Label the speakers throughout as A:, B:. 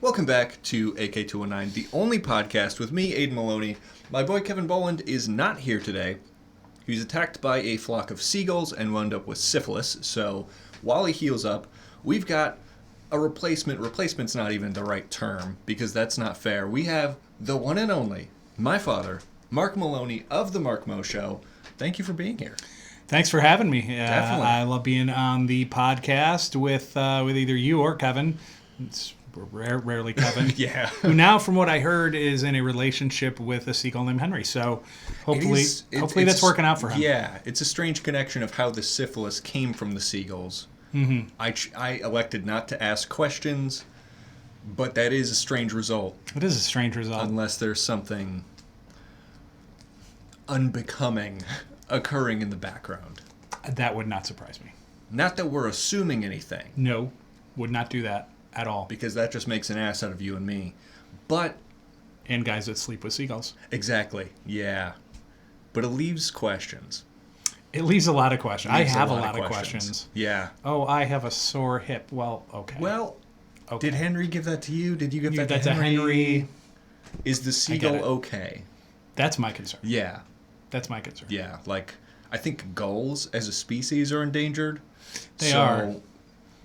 A: Welcome back to AK219, the only podcast with me, Aidan Maloney. My boy Kevin Boland is not here today. He was attacked by a flock of seagulls and wound up with syphilis, so while he heals up, we've got a replacement. Replacement's not even the right term, because that's not fair. We have the one and only, my father, Mark Maloney of The Mark Mo Show. Thank you for being here.
B: Thanks for having me.
A: Definitely.
B: I love being on the podcast with either you or Kevin. It's rarely Kevin.
A: Yeah.
B: Who now, from what I heard, is in a relationship with a seagull named Henry. So hopefully that's working out for him.
A: Yeah. It's a strange connection of how the syphilis came from the seagulls. Mm-hmm. I elected not to ask questions, but that is a strange result.
B: It is a strange result.
A: Unless there's something unbecoming occurring in the background.
B: That would not surprise me.
A: Not that we're assuming anything.
B: No, would not do that at all.
A: Because that just makes an ass out of you and me. But...
B: And guys that sleep with seagulls.
A: Exactly, yeah. But it leaves questions.
B: It leaves a lot of questions. I have a lot of questions.
A: Yeah.
B: Oh, I have a sore hip. Well, okay.
A: Well,
B: okay.
A: Did Henry give that to you? Did you give that
B: to Henry?
A: Is the seagull okay?
B: That's my concern.
A: Yeah.
B: That's my concern.
A: Yeah, like, I think gulls as a species are endangered.
B: They are.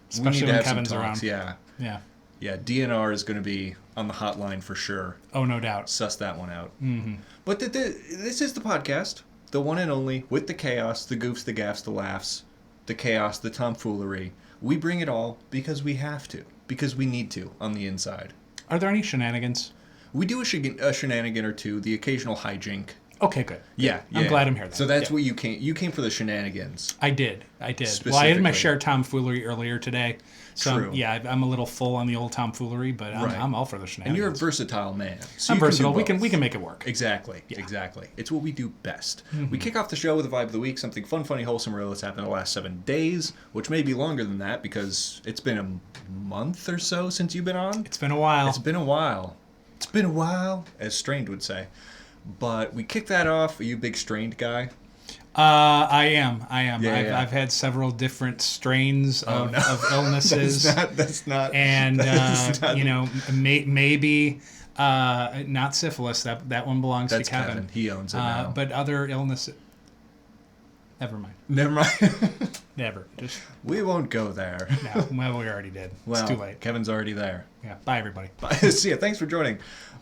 B: Especially when Kevin's around.
A: Yeah.
B: Yeah.
A: Yeah, DNR is going to be on the hotline for sure.
B: Oh, no doubt.
A: Suss that one out.
B: Mm-hmm.
A: But this is the podcast, the one and only, with the chaos, the goofs, the gaffs, the laughs, the chaos, the tomfoolery. We bring it all because we have to, because we need to on the inside.
B: Are there any shenanigans?
A: We do a shenanigan or two, the occasional hijink.
B: Okay, good.
A: Yeah.
B: I'm glad I'm here then.
A: So that's what you came. You came for the shenanigans.
B: I did. Well, I had my share of tomfoolery earlier today. So
A: True.
B: Yeah, I'm a little full on the old tomfoolery, but I'm all for the shenanigans.
A: And you're a versatile man. So
B: I'm versatile. We can make it work.
A: Exactly.
B: Yeah.
A: Exactly. It's what we do best.
B: Mm-hmm.
A: We kick off the show with a vibe of the week, something fun, funny, wholesome, real that's happened in the last 7 days, which may be longer than that because it's been a month or so since you've been on.
B: It's been a while.
A: It's been a while, as Strained would say. But we kick that off. Are you a big Strained guy?
B: I am.
A: Yeah.
B: I've had several different strains of illnesses.
A: That's not.
B: And
A: that's not,
B: maybe not syphilis. That one belongs to Kevin.
A: He owns it now.
B: But other illnesses. Never mind. Never. Just
A: We won't go there.
B: no. Well, we already did.
A: Well,
B: it's too late.
A: Kevin's already there.
B: Yeah. Bye, everybody.
A: See ya. Thanks for joining.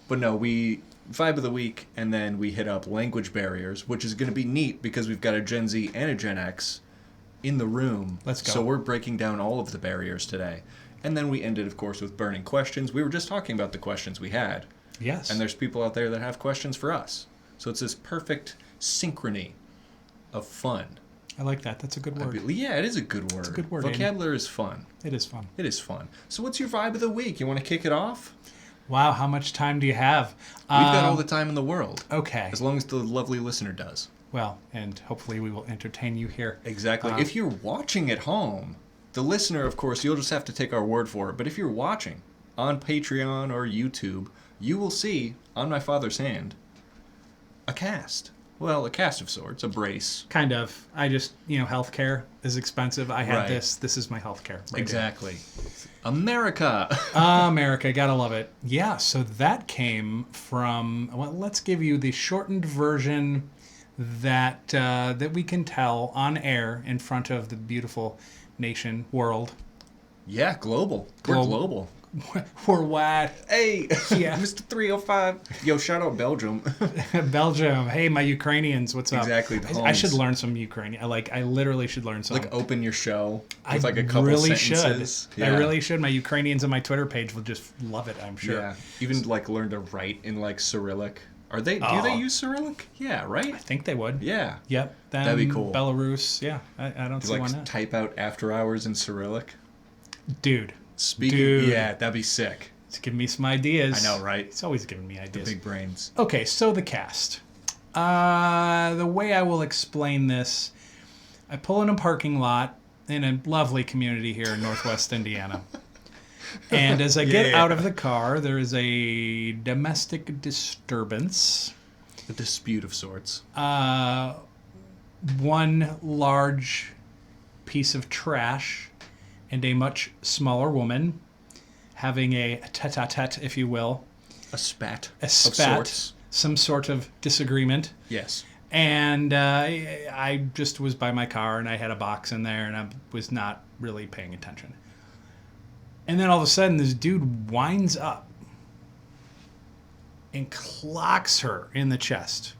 A: But no, we vibe of the week, and then we hit up language barriers, which is going to be neat because we've got a Gen Z and a Gen X in the room.
B: Let's go.
A: So we're breaking down all of the barriers today. And then we ended, of course, with burning questions. We were just talking about the questions we had.
B: Yes.
A: And there's people out there that have questions for us. So it's this perfect synchrony of fun.
B: I like that. That's a good word.
A: Yeah, it is a good word.
B: It's a good word.
A: Vocabulary is fun.
B: It is fun.
A: It is fun. So what's your vibe of the week? You want to kick it off?
B: Wow, how much time do you have?
A: We've got all the time in the world.
B: Okay.
A: As long as the lovely listener does.
B: Well, and hopefully we will entertain you here.
A: Exactly. If you're watching at home, the listener, of course, you'll just have to take our word for it. But if you're watching on Patreon or YouTube, you will see, on my father's hand, a cast. Well, a cast of sorts, a brace.
B: Kind of. I just, healthcare is expensive. I had
A: Right.
B: this. This is my healthcare. Right
A: Exactly. America.
B: America, gotta love it. Yeah, so that came from, well, let's give you the shortened version that we can tell on air in front of the beautiful nation, world.
A: Yeah, global. We're global.
B: We're wide.
A: Hey,
B: Yeah.
A: Mr. 305. Yo, shout out Belgium.
B: Belgium. Hey, my Ukrainians, what's up?
A: Exactly.
B: I should learn some Ukrainian. I literally should learn some.
A: Like open your show
B: I
A: with like a couple
B: really
A: sentences.
B: should. I really should. My Ukrainians on my Twitter page will just love it, I'm sure.
A: Yeah. Even like learn to write in like Cyrillic. Do they use Cyrillic? Yeah, right?
B: I think they would.
A: Yeah.
B: Yep.
A: That'd be cool.
B: Belarus. Yeah. I don't see
A: like
B: why not.
A: type out after hours in Cyrillic.
B: Dude.
A: Speaking, yeah, that'd be sick.
B: It's giving me some ideas.
A: I know, right?
B: It's always giving me ideas.
A: Big brains.
B: Okay, so the cast. The way I will explain this, I pull in a parking lot in a lovely community here in Northwest Indiana. And as I get out of the car, there is a domestic disturbance.
A: A dispute of sorts.
B: One large piece of trash and a much smaller woman having a tete-a-tete, if you will.
A: A spat.
B: A spat.
A: Of sorts.
B: Some sort of disagreement.
A: Yes.
B: And I just was by my car, and I had a box in there, and I was not really paying attention. And then all of a sudden, this dude winds up and clocks her in the chest.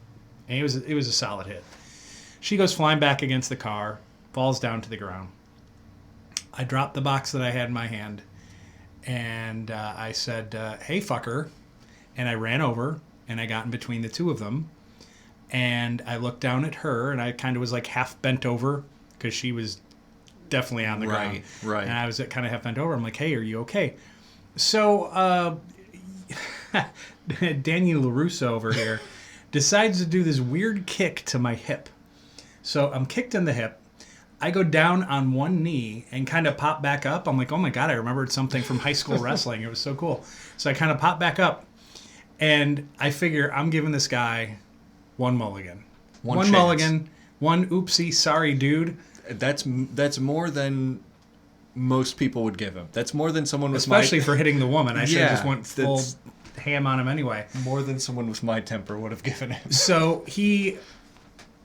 B: And it was a solid hit. She goes flying back against the car, falls down to the ground. I dropped the box that I had in my hand, and I said, hey, fucker. And I ran over, and I got in between the two of them. And I looked down at her, and I kind of was like half bent over because she was definitely on the ground.
A: Right.
B: And I was kind of half bent over. I'm like, hey, are you okay? So Danny LaRusso over here decides to do this weird kick to my hip. So I'm kicked in the hip. I go down on one knee and kind of pop back up. I'm like, oh my God, I remembered something from high school wrestling. It was so cool. So I kind of pop back up, and I figure I'm giving this guy one mulligan. One mulligan, one oopsie, sorry, dude.
A: That's more than most people would give him. That's more than someone with
B: Especially for hitting the woman. I should have just went full ham on him anyway.
A: More than someone with my temper would have given him.
B: So he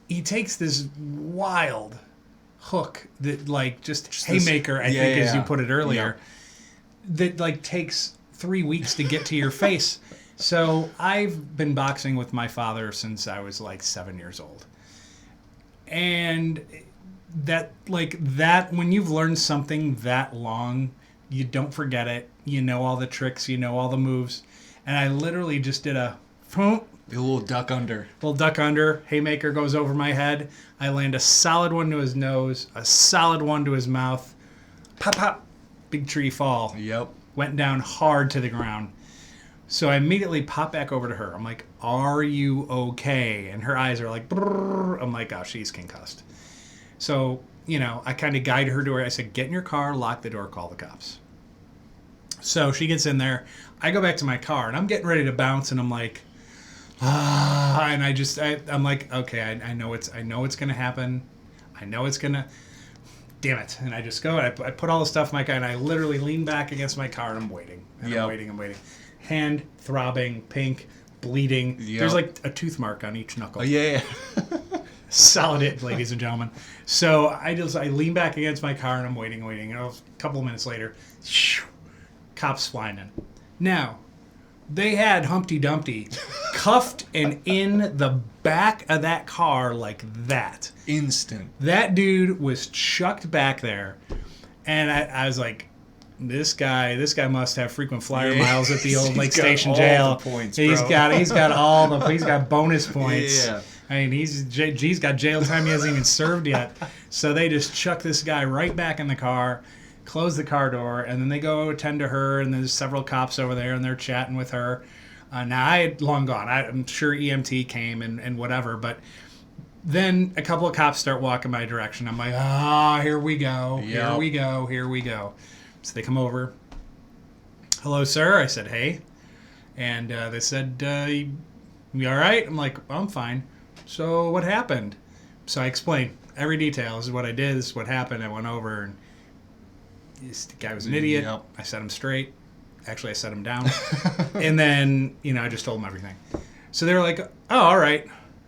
B: takes this wild hook that, like, just haymaker, I think, as you put it earlier, that, like, takes 3 weeks to get to your face. So I've been boxing with my father since I was like 7 years old. And that when you've learned something that long, you don't forget it. You know all the tricks, you know all the moves. And I literally just did a
A: little duck under.
B: Haymaker goes over my head. I land a solid one to his nose, a solid one to his mouth. Pop, pop. Big tree fall.
A: Yep.
B: Went down hard to the ground. So I immediately pop back over to her. I'm like, are you okay? And her eyes are like, brrr. I'm like, oh, she's concussed. So, I kind of guide her to her. I said, get in your car, lock the door, call the cops. So she gets in there. I go back to my car, and I'm getting ready to bounce, and I'm like, and I'm like, okay, I know it's going to happen. I know it's going to, damn it. And I just go, and I put all the stuff in my car, and I literally lean back against my car, and I'm waiting. And I'm waiting. Hand throbbing, pink, bleeding. Yep. There's like a tooth mark on each knuckle.
A: Oh, yeah.
B: Solid hit, ladies and gentlemen. So I lean back against my car, and I'm waiting. And a couple of minutes later, cops flying in. Now, they had Humpty Dumpty cuffed and in the back of that car like that.
A: Instant.
B: That dude was chucked back there, and I was like, This guy must have frequent flyer miles at the old Lake Station jail.
A: Points,
B: he's got bonus points.
A: Yeah.
B: I mean, he's got jail time he hasn't even served yet. So they just chuck this guy right back in the car, close the car door, and then they go attend to her, and there's several cops over there, and they're chatting with her. Now, I had long gone. I'm sure EMT came and whatever, but then a couple of cops start walking my direction. I'm like, here we go. Yep. Here we go. So they come over. Hello, sir. I said, hey. And they said, you all right? I'm like, I'm fine. So what happened? So I explained every detail. This is what I did. This is what happened. I went over, and this guy was an idiot.
A: Yep.
B: I set him straight. Actually, I set him down. And then, I just told him everything. So they were like, oh, all right.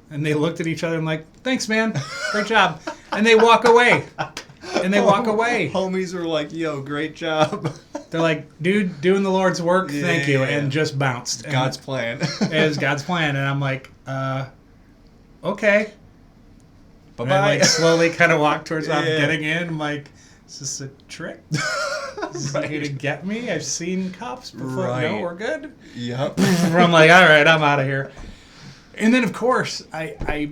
B: And they looked at each other and like, thanks, man. Great job. And they walk away.
A: Homies were like, yo, great job.
B: They're like, dude, doing the Lord's work, thank you, and just bounced.
A: God's plan.
B: It was God's plan, and I'm like, okay.
A: Bye-bye.
B: And I slowly kind of walk towards getting in. I'm like, is this a trick? Is he going to get me? I've seen cops before.
A: Right.
B: No, we're good?
A: Yep.
B: I'm like, all right, I'm out of here. And then, of course, I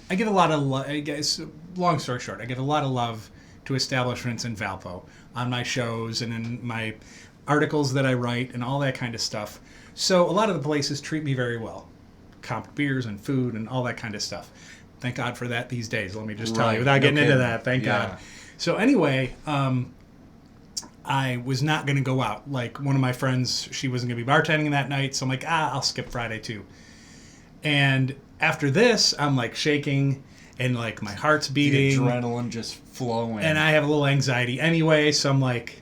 B: give a lot of love. I guess, long story short, I give a lot of love to establishments in Valpo on my shows and in my articles that I write and all that kind of stuff. So a lot of the places treat me very well. Comped beers and food and all that kind of stuff. Thank God for that these days. Let me just tell you, without getting into that, thank God. So anyway, I was not going to go out. Like, one of my friends, she wasn't going to be bartending that night, so I'm like, I'll skip Friday too. And after this, I'm like shaking and like my heart's beating.
A: The adrenaline just flowing.
B: And I have a little anxiety anyway, so I'm like,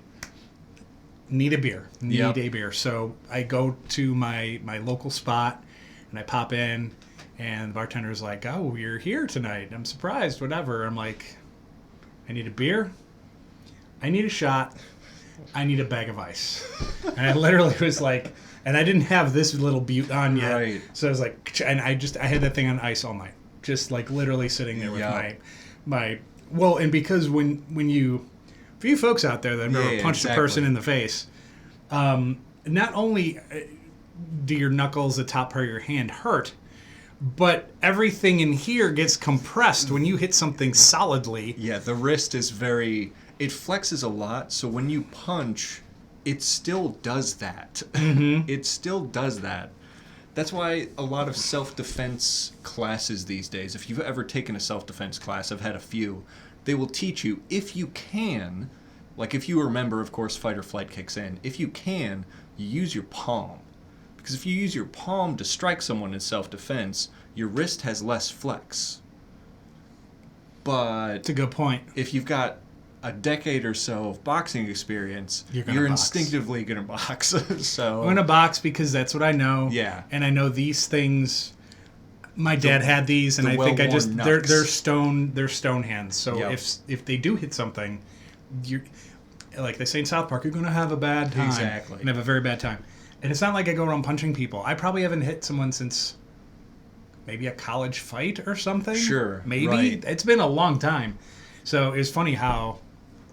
B: need a beer.
A: Yep.
B: Need a beer. So I go to my local spot, and I pop in, and the bartender's like, "Oh, you're here tonight. I'm surprised, whatever." I'm like, "I need a beer. I need a shot. I need a bag of ice." And I literally was like, and I didn't have this little butte on yet.
A: Right.
B: So I was like, and I had that thing on ice all night. Just like literally sitting there with my well, and because when you, for you folks out there that have never punched a person in the face, not only do your knuckles, the top part of your hand, hurt, but everything in here gets compressed when you hit something solidly.
A: Yeah, the wrist is it flexes a lot, so when you punch, it still does that.
B: Mm-hmm.
A: It still does that. That's why a lot of self-defense classes these days, if you've ever taken a self-defense class, I've had a few, they will teach you, if you can, like if you remember, of course, fight or flight kicks in, if you can, you use your palm. Because if you use your palm to strike someone in self-defense, your wrist has less flex. But
B: It's a good point.
A: if you've got a decade or so of boxing experience,
B: You're
A: instinctively going to box. So
B: I'm going to box because that's what I know.
A: Yeah.
B: And I know these things. My dad had these, and I think they're stone hands. So
A: Yep.
B: if they do hit something, you, like they say in South Park, you're going to have a bad time.
A: Exactly.
B: And have a very bad time. And it's not like I go around punching people. I probably haven't hit someone since maybe a college fight or something.
A: Sure.
B: Maybe.
A: Right.
B: It's been a long time. So it's funny how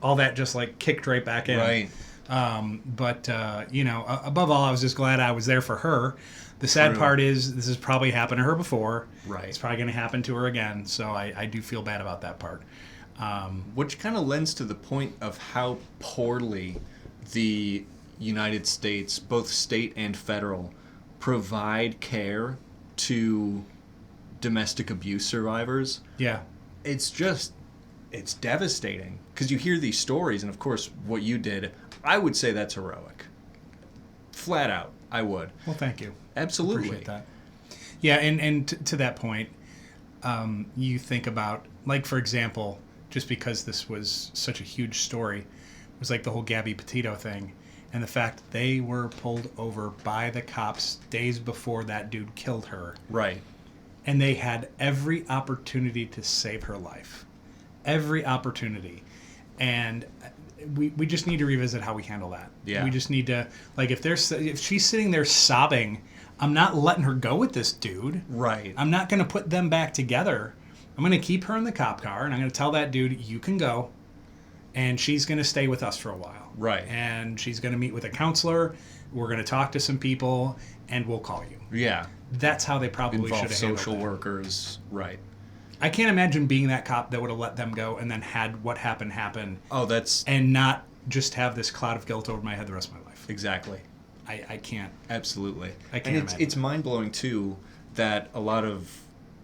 B: all that just like kicked right back in.
A: Right.
B: But above all, I was just glad I was there for her. The sad
A: True.
B: part is this has probably happened to her before.
A: Right.
B: It's probably going to happen to her again. So I do feel bad about that part.
A: Which kind of lends to the point of how poorly the United States, both state and federal, provide care to domestic abuse survivors.
B: Yeah.
A: It's devastating because you hear these stories, and of course what you did, I would say that's heroic. Flat out, I would.
B: Well, thank you.
A: Absolutely.
B: Appreciate that. Yeah, and to that point, you think about, like, for example, just because this was such a huge story, it was like the whole Gabby Petito thing, and the fact they were pulled over by the cops days before that dude killed her.
A: Right.
B: And they had every opportunity to save her life. Every opportunity. And we just need to revisit how we handle that.
A: Yeah.
B: We just need to, like, if she's sitting there sobbing, I'm not letting her go with this dude.
A: Right.
B: I'm not going to put them back together. I'm going to keep her in the cop car, and I'm going to tell that dude, you can go, and she's going to stay with us for a while.
A: Right.
B: And she's going to meet with a counselor. We're going to talk to some people, and we'll call you.
A: Yeah.
B: That's how they probably should have
A: Involve
B: handled
A: social
B: that.
A: workers. Right.
B: I can't imagine being that cop that would have let them go and then had what happened happen.
A: Oh, that's
B: And not just have this cloud of guilt over my head the rest of my life.
A: exactly.
B: I can't.
A: Absolutely.
B: I can't
A: and
B: imagine.
A: it's mind-blowing, too, that a lot of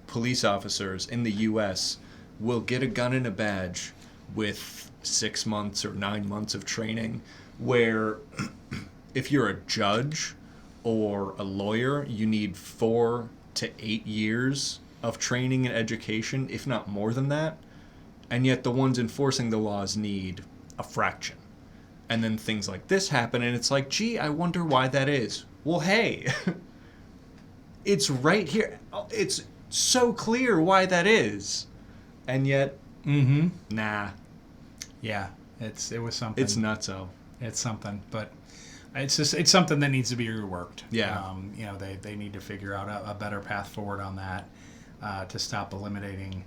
A: police officers in the U.S. will get a gun and a badge with 6 months or 9 months of training, where if you're a judge or a lawyer, you need 4 to 8 years of training and education, if not more than that. And yet the ones enforcing the laws need a fraction. And then things like this happen, and it's like, gee, I wonder why that is. Well, hey, it's right here. It's so clear why that is. And yet, nah.
B: Yeah, it was something.
A: It's nutso.
B: It's something, but it's something that needs to be reworked.
A: Yeah.
B: They need to figure out a better path forward on that to stop eliminating,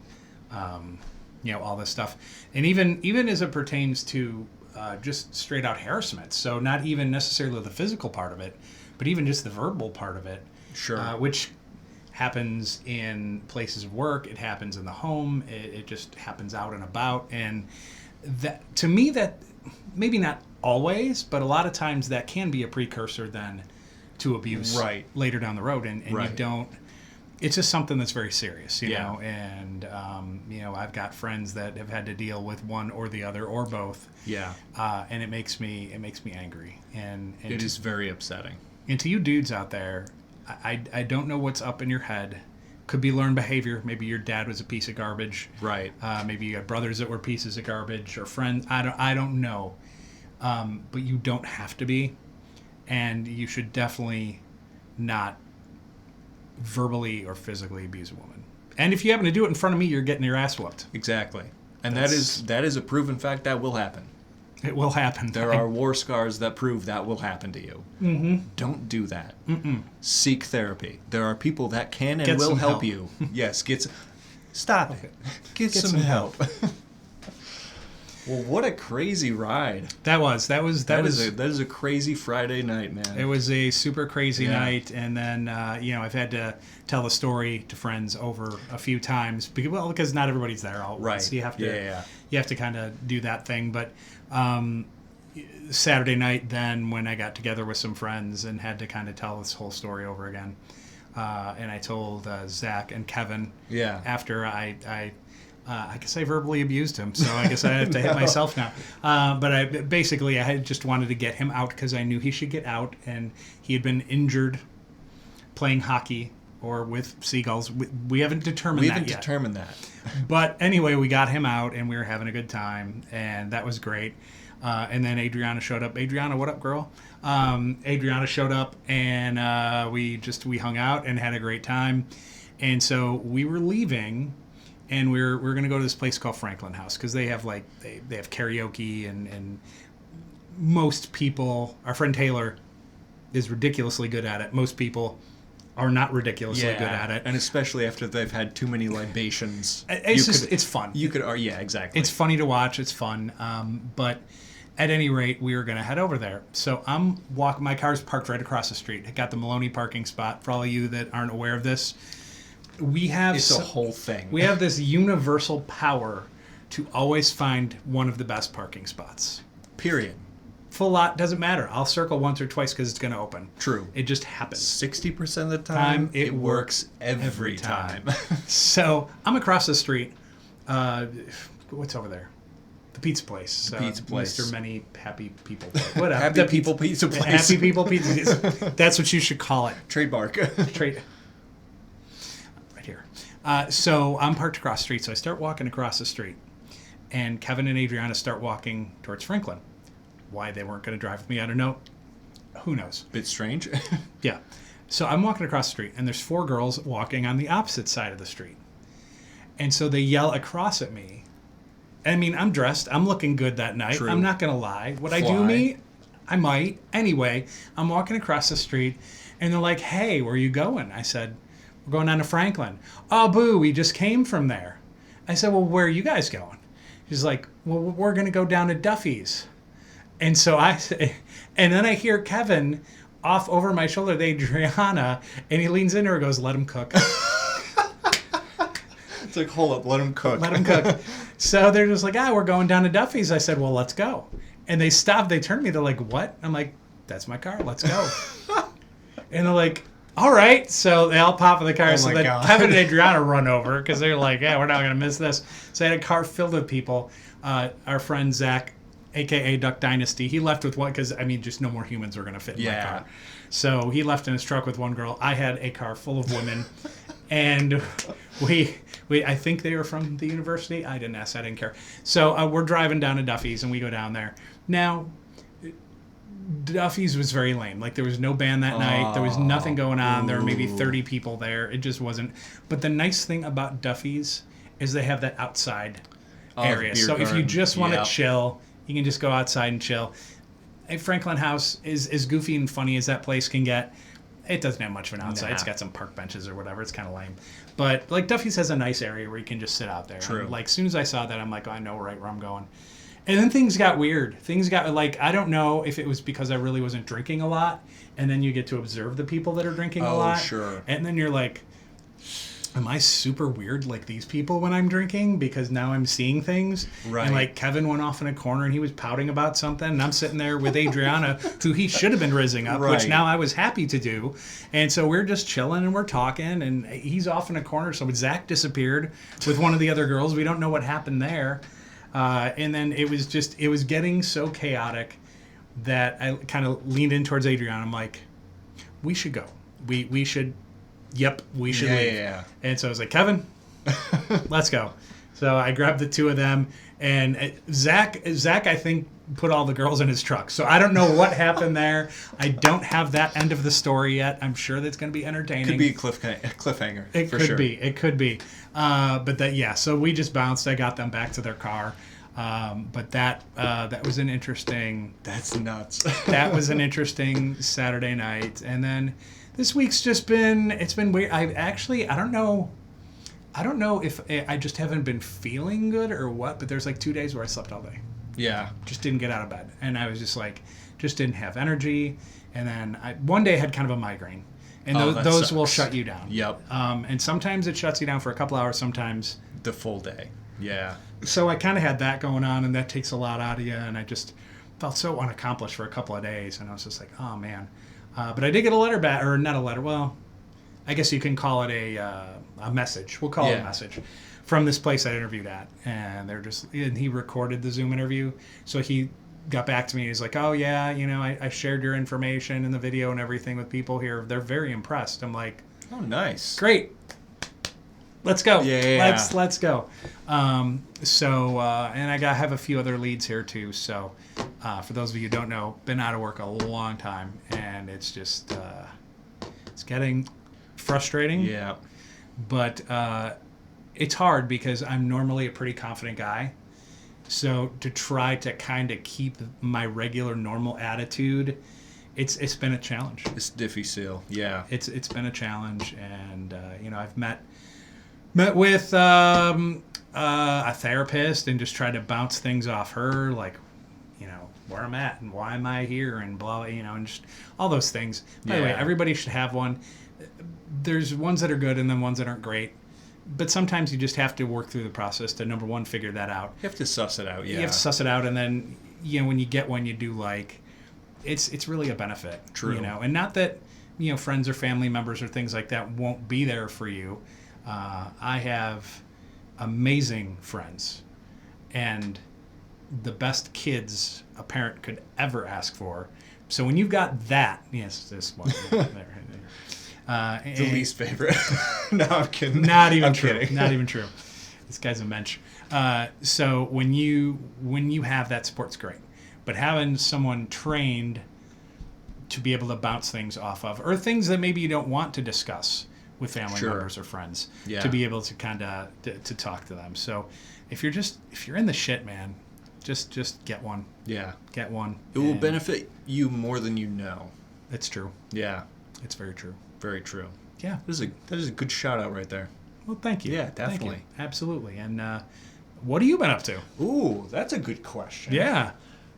B: all this stuff, and even as it pertains to just straight out harassment. So not even necessarily the physical part of it, but even just the verbal part of it.
A: Sure.
B: Which happens in places of work. It happens in the home. It just happens out and about, and that, to me, that maybe not always, but a lot of times that can be a precursor then to abuse
A: Right.
B: later down the road, and
A: Right.
B: you don't. It's just something that's very serious, you
A: Yeah.
B: know. And I've got friends that have had to deal with one or the other or both.
A: Yeah.
B: And it makes me angry, and
A: It is very upsetting.
B: And to you dudes out there, I don't know what's up in your head. Could be learned behavior. Maybe your dad was a piece of garbage.
A: Right.
B: Maybe you had brothers that were pieces of garbage, or friends. I don't know. but you don't have to be, and you should definitely not verbally or physically abuse a woman. And if you happen to do it in front of me, you're getting your ass whooped.
A: Exactly. And that is a proven fact that will happen.
B: It will happen.
A: There are war scars that prove that will happen to you. Mm-hmm. Don't do that. Mm-mm. Seek therapy. There are people that can and will help you. Yes, stop it. Get some help. Well, what a crazy ride.
B: That is
A: a crazy Friday night, man.
B: It was a super crazy night, and then I've had to tell the story to friends over a few times because not everybody's there all at once. So you have to you have to kind of do that thing. But Saturday night, then when I got together with some friends and had to kind of tell this whole story over again, and I told Zach and Kevin after I guess I verbally abused him, so I guess I have to hit myself now. But I just wanted to get him out because I knew he should get out, and he had been injured playing hockey or with seagulls. We haven't determined that. But anyway, we got him out, and we were having a good time, and that was great. And then Adriana showed up. Adriana, what up, girl? Adriana showed up, and we hung out and had a great time. And so we were leaving. And we're going to go to this place called Franklin House because they have they have karaoke and most people, our friend Taylor is ridiculously good at it. Most people are not ridiculously good at it.
A: And especially after they've had too many libations.
B: It's fun.
A: Exactly.
B: It's funny to watch. It's fun. But at any rate, we were going to head over there. So I'm walking. My car's parked right across the street. I got the Maloney parking spot. For all of you that aren't aware of this, it's
A: a whole thing.
B: We have this universal power to always find one of the best parking spots.
A: Period.
B: Full lot, doesn't matter. I'll circle once or twice because it's going to open.
A: True.
B: It just happens.
A: 60% of the time, it works every time.
B: So I'm across the street. What's over there? The pizza place.
A: Pizza place.
B: Mr. Many Happy People. Whatever.
A: Happy People Pizza Place.
B: Happy People Pizza. That's what you should call it.
A: Trademark.
B: So I'm parked across the street, so I start walking across the street, and Kevin and Adriana start walking towards Franklin. Why they weren't going to drive with me, I don't know. Who knows?
A: Bit strange.
B: Yeah. So I'm walking across the street, and there's 4 girls walking on the opposite side of the street. And so they yell across at me. I mean, I'm dressed. I'm looking good that night.
A: True.
B: I'm not going to lie. Would I do me? I might. Anyway, I'm walking across the street, and they're like, hey, where are you going? I said, we're going down to Franklin. Oh, boo, we just came from there. I said, well, where are you guys going? She's like, well, we're going to go down to Duffy's. And so and then I hear Kevin off over my shoulder, Adriana, and he leans in her and goes, let him cook.
A: It's like, hold up, let him cook.
B: Let him cook. So they're just like, we're going down to Duffy's. I said, well, let's go. And they stopped. They turned to me. They're like, what? I'm like, that's my car. Let's go. And they're like, all right. So they all pop in the car. So then Kevin and Adriana run over because they're like, we're not going to miss this. So I had a car filled with people. Our friend Zach, a.k.a. Duck Dynasty, he left with one because, just no more humans were going to fit in my car. So he left in his truck with one girl. I had a car full of women. And we I think they were from the university. I didn't ask. I didn't care. So we're driving down to Duffy's, and we go down there. Now, Duffy's was very lame. Like, there was no band that night. There was nothing going on. There were maybe 30 people there. It just wasn't. But the nice thing about Duffy's is they have that outside area. So if you just want to chill, you can just go outside and chill. Franklin House is as goofy and funny as that place can get. It doesn't have much of an outside. It's got some park benches or whatever. It's kind of lame. But, Duffy's has a nice area where you can just sit out there.
A: True.
B: And, as soon as I saw that, I'm like, I know right where I'm going. And then things got weird. Things got, I don't know if it was because I really wasn't drinking a lot, and then you get to observe the people that are drinking a lot.
A: Oh, sure.
B: And then you're like, am I super weird like these people when I'm drinking? Because now I'm seeing things.
A: Right.
B: And Kevin went off in a corner and he was pouting about something. And I'm sitting there with Adriana, who he should have been rizzing up, which now I was happy to do. And so we're just chilling and we're talking. And he's off in a corner. So Zach disappeared with one of the other girls. We don't know what happened there. And then it was getting so chaotic that I kind of leaned in towards Adriana. I'm like, we should go. We should... Yep, we should leave.
A: Yeah.
B: And so I was like, Kevin, let's go. So I grabbed the 2 of them, and Zach, I think, put all the girls in his truck. So I don't know what happened there. I don't have that end of the story yet. I'm sure that's going to be entertaining.
A: Could be a cliffhanger.
B: It
A: for
B: could
A: sure.
B: be. It could be. But that, yeah. So we just bounced. I got them back to their car. But that was an interesting.
A: That's nuts.
B: That was an interesting Saturday night, and then this week's just been. It's been weird. I don't know. I don't know if I just haven't been feeling good or what. But there's like 2 days where I slept all day.
A: Yeah.
B: Just didn't get out of bed, and I was just like, just didn't have energy. And then one day I had kind of a migraine, and those will shut you down.
A: Yep.
B: And sometimes it shuts you down for a couple hours. Sometimes
A: the full day. Yeah.
B: So I kind of had that going on, and that takes a lot out of you, and I just felt so unaccomplished for a couple of days, and I was just like, oh, man. But I did get a letter back, or not a letter, well, I guess you can call it a message. We'll call it a message from this place I interviewed at, and and he recorded the Zoom interview, so he got back to me, he's like, oh, yeah, I shared your information and the video and everything with people here. They're very impressed. I'm like,
A: oh, nice.
B: Great. Let's go.
A: Yeah.
B: Let's go. And I have a few other leads here too. So, for those of you who don't know, been out of work a long time, and it's just it's getting frustrating.
A: Yeah.
B: But it's hard because I'm normally a pretty confident guy. So to try to kind of keep my regular normal attitude, it's been a challenge.
A: It's Diffie Seal. Yeah.
B: It's been a challenge, and I've met with a therapist and just tried to bounce things off her, like, where I'm at and why am I here and blah, and just all those things. By the way, everybody should have one. There's ones that are good and then ones that aren't great. But sometimes you just have to work through the process to, number one, figure that out.
A: You have to suss it out, yeah.
B: You have to suss it out, and then, when you get one you do like, it's really a benefit.
A: True.
B: And not that, friends or family members or things like that won't be there for you. I have amazing friends and the best kids a parent could ever ask for. So when you've got that, yes, this one,
A: the least favorite. No, I'm kidding.
B: Not even
A: I'm
B: true.
A: kidding.
B: Not even true. This guy's a mensch. So when you have that, sport's great. But having someone trained to be able to bounce things off of, or things that maybe you don't want to discuss with family members or friends, to be able to kind of to talk to them. So if you're in the shit, man, just get one.
A: Yeah.
B: Get one.
A: It will benefit you more than you know.
B: It's true.
A: Yeah.
B: It's very true.
A: Very true.
B: Yeah.
A: That is a good shout out right there.
B: Well, thank you.
A: Yeah, definitely.
B: Thank you. Absolutely. And what have you been up to?
A: Ooh, that's a good question.
B: Yeah.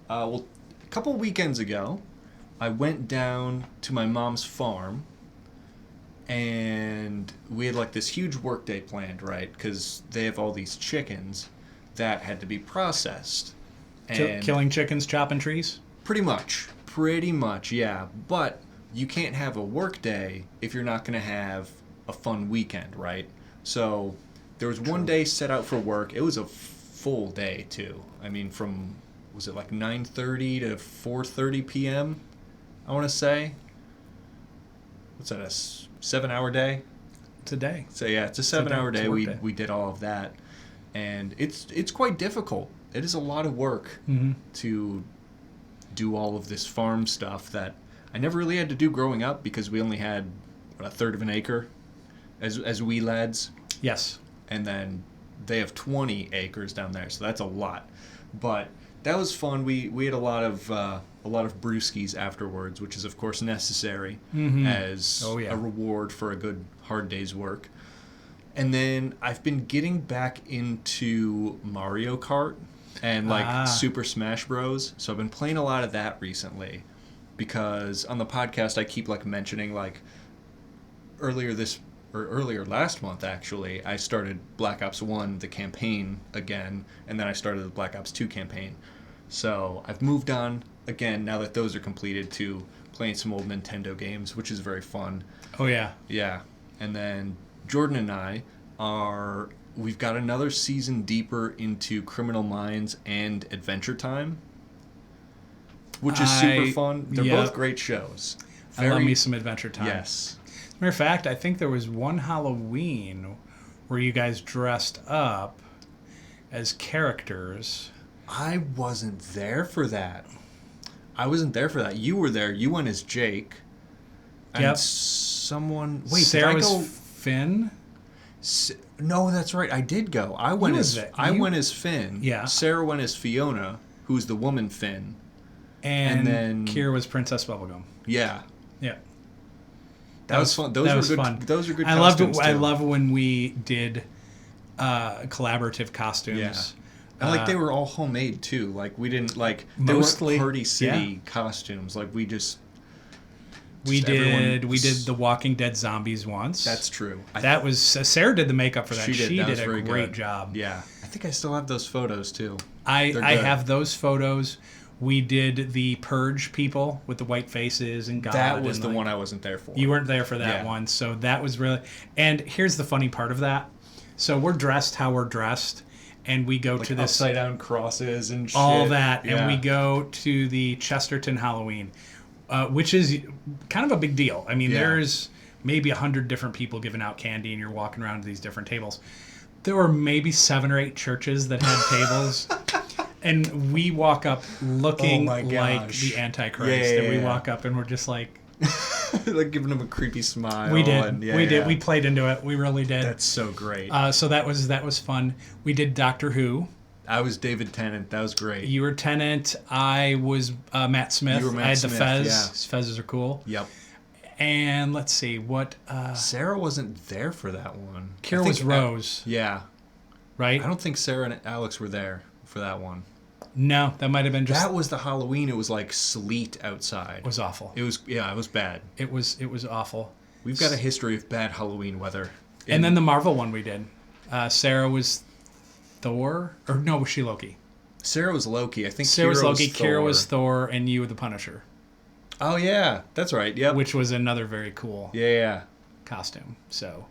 A: Well, a couple weekends ago, I went down to my mom's farm, and we had like this huge work day planned, right? Because they have all these chickens that had to be processed. And
B: Killing chickens, chopping trees?
A: Pretty much, yeah. But you can't have a work day if you're not going to have a fun weekend, right? So there was one day set out for work. It was a full day, too. I mean, was it like 9:30 to 4:30 p.m., I want to say? What's that, a 7-hour day?
B: It's a day.
A: So, yeah, it's a 7-hour day. We did all of that. And it's quite difficult. It is a lot of work to do all of this farm stuff that I never really had to do growing up because we only had a third of an acre as wee lads.
B: Yes.
A: And then they have 20 acres down there, so that's a lot. But that was fun. We had a lot of brewskis afterwards, which is of course necessary as a reward for a good hard day's work. And then I've been getting back into Mario Kart and Super Smash Bros. So I've been playing a lot of that recently because on the podcast I keep mentioning earlier last month actually I started Black Ops 1 the campaign again, and then I started the Black Ops 2 campaign. So I've moved on again now that those are completed to playing some old Nintendo games, which is very fun.
B: Oh yeah.
A: Yeah. And then Jordan and I we've got another season deeper into Criminal Minds and Adventure Time, which is super fun. They're both great shows.
B: I love me some Adventure Time.
A: Yes.
B: As a matter of fact, I think there was one Halloween where you guys dressed up as characters
A: I wasn't there for that. You were there. You went as Jake. And
B: Yep.
A: someone... Wait,
B: Sarah
A: did I go...
B: was Finn.
A: No, that's right. I did go. I went as Finn.
B: Yeah.
A: Sarah went as Fiona, who's the woman Finn.
B: And
A: then...
B: Kira was Princess Bubblegum.
A: Yeah.
B: Yeah.
A: That was fun. Those were good.
B: Fun.
A: Those were good.
B: I love when we did collaborative costumes.
A: Yeah. And they were all homemade too. Like we didn't they
B: mostly
A: weren't Party City costumes. Like we just
B: we did the Walking Dead zombies once.
A: That's true.
B: That was Sarah did the makeup for that. She did a great job.
A: Yeah. I think I still have those photos too.
B: I have those photos. We did the Purge people with the white faces and God.
A: That was the one I wasn't there for.
B: You weren't there for that one. So that was really... And here's the funny part of that. So we're dressed how we're dressed. And we go to this...
A: upside down crosses and shit.
B: All that. Yeah. And we go to the Chesterton Halloween, which is kind of a big deal. I mean, there's maybe 100 different people giving out candy and you're walking around to these different tables. There were maybe 7 or 8 churches that had tables. And we walk up looking like the Antichrist. And we walk up and we're just like...
A: like giving him a creepy smile.
B: We did. We did. We played into it. We really did.
A: That's so great.
B: So that was fun. We did Doctor Who.
A: I was David Tennant. That was great.
B: You were Tennant. I was Matt Smith.
A: You were Matt
B: I had
A: Smith,
B: the Fez.
A: yeah.
B: Fezes are cool.
A: Yep.
B: And let's see what...
A: Sarah wasn't there for that one.
B: Kira was Rose.
A: Yeah.
B: Right?
A: I don't think Sarah and Alex were there for that one.
B: No, that might have been just...
A: That was the Halloween. It was like sleet outside.
B: It was awful.
A: It was bad.
B: It was awful.
A: We've got a history of bad Halloween weather.
B: And then the Marvel one we did. Sarah was Thor? Or no, was she Loki?
A: Sarah was Loki. I think
B: Sarah was Loki,
A: Thor.
B: Kira was Thor, and you were the Punisher.
A: Oh, yeah. That's right. Yep.
B: Which was another very cool costume. So...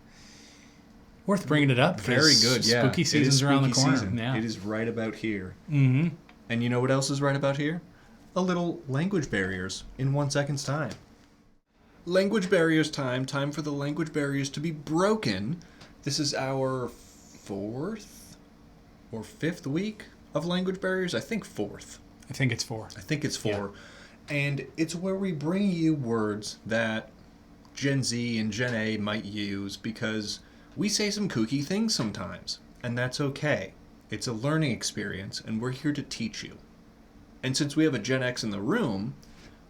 B: worth bringing it up.
A: Very good, yeah.
B: Spooky season's around the corner.
A: Season.
B: Yeah.
A: It is right about here.
B: Mm-hmm.
A: And you know what else is right about here? A little language barriers in 1 second's time. Language barriers time. Time for the language barriers to be broken. This is our 4th or 5th week of language barriers. I think 4th.
B: I think it's 4.
A: I think it's 4.
B: Yeah.
A: And it's where we bring you words that Gen Z and Gen A might use because... we say some kooky things sometimes, and that's okay. It's a learning experience, and we're here to teach you. And since we have a Gen X in the room,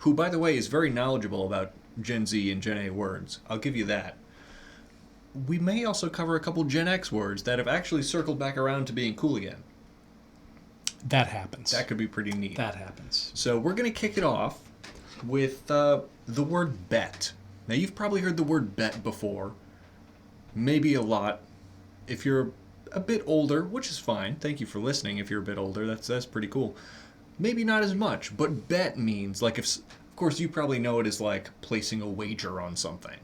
A: who, by the way, is very knowledgeable about Gen Z and Gen A words, I'll give you that, we may also cover a couple Gen X words that have actually circled back around to being cool again.
B: That happens.
A: That could be pretty neat.
B: That happens.
A: So we're going to kick it off with the word bet. Now, you've probably heard the word bet before. Maybe a lot. If you're a bit older, which is fine. Thank you for listening. If you're a bit older, that's pretty cool. Maybe not as much, but bet means of course you probably know it as like placing a wager on something.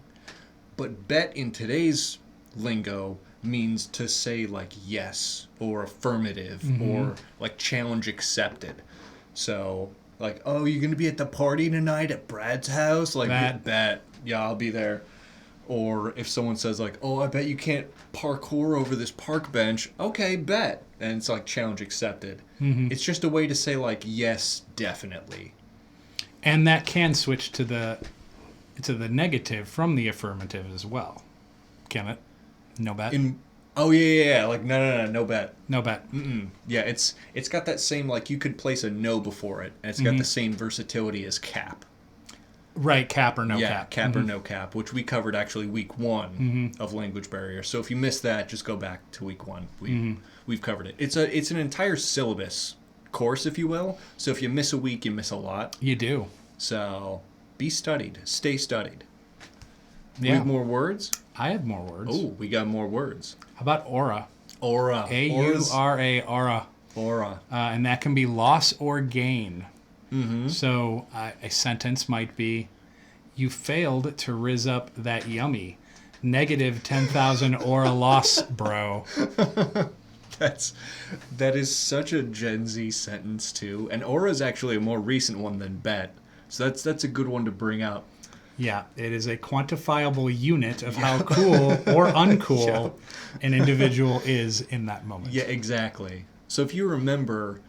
A: But bet in today's lingo means to say like yes or affirmative or like challenge accepted. So like, oh, you're gonna be at the party tonight at Brad's house? Like bet. Yeah, I'll be there. Or if someone says like, oh, I bet you can't parkour over this park bench. Okay, bet. And it's like challenge accepted. Mm-hmm. It's just a way to say like, yes, definitely.
B: And that can switch to the negative from the affirmative as well. Can it? No bet?
A: Yeah. Like, no bet.
B: No bet.
A: Mm-mm. Yeah, it's got that same, like, you could place a no before it. And it's got the same versatility as cap.
B: Right, cap or no cap.
A: Yeah, cap or no cap, which we covered actually week 1 of language barrier. So if you missed that, just go back to week 1. We've covered it. It's an entire syllabus course, if you will. So if you miss a week, you miss a lot.
B: You do.
A: So be studied. Stay studied.
B: Yeah.
A: We have more words?
B: I have more words.
A: Oh, we got more words.
B: How about aura?
A: Aura.
B: A-U-R-A, aura.
A: Aura.
B: And that can be loss or gain.
A: Mm-hmm.
B: So a sentence might be, you failed to rizz up that yummy. Negative 10,000 aura loss, bro.
A: That is such a Gen Z sentence too. And aura is actually a more recent one than bet. So that's a good one to bring up.
B: Yeah, it is a quantifiable unit of how cool or uncool an individual is in that moment.
A: Yeah, exactly. So if you remember,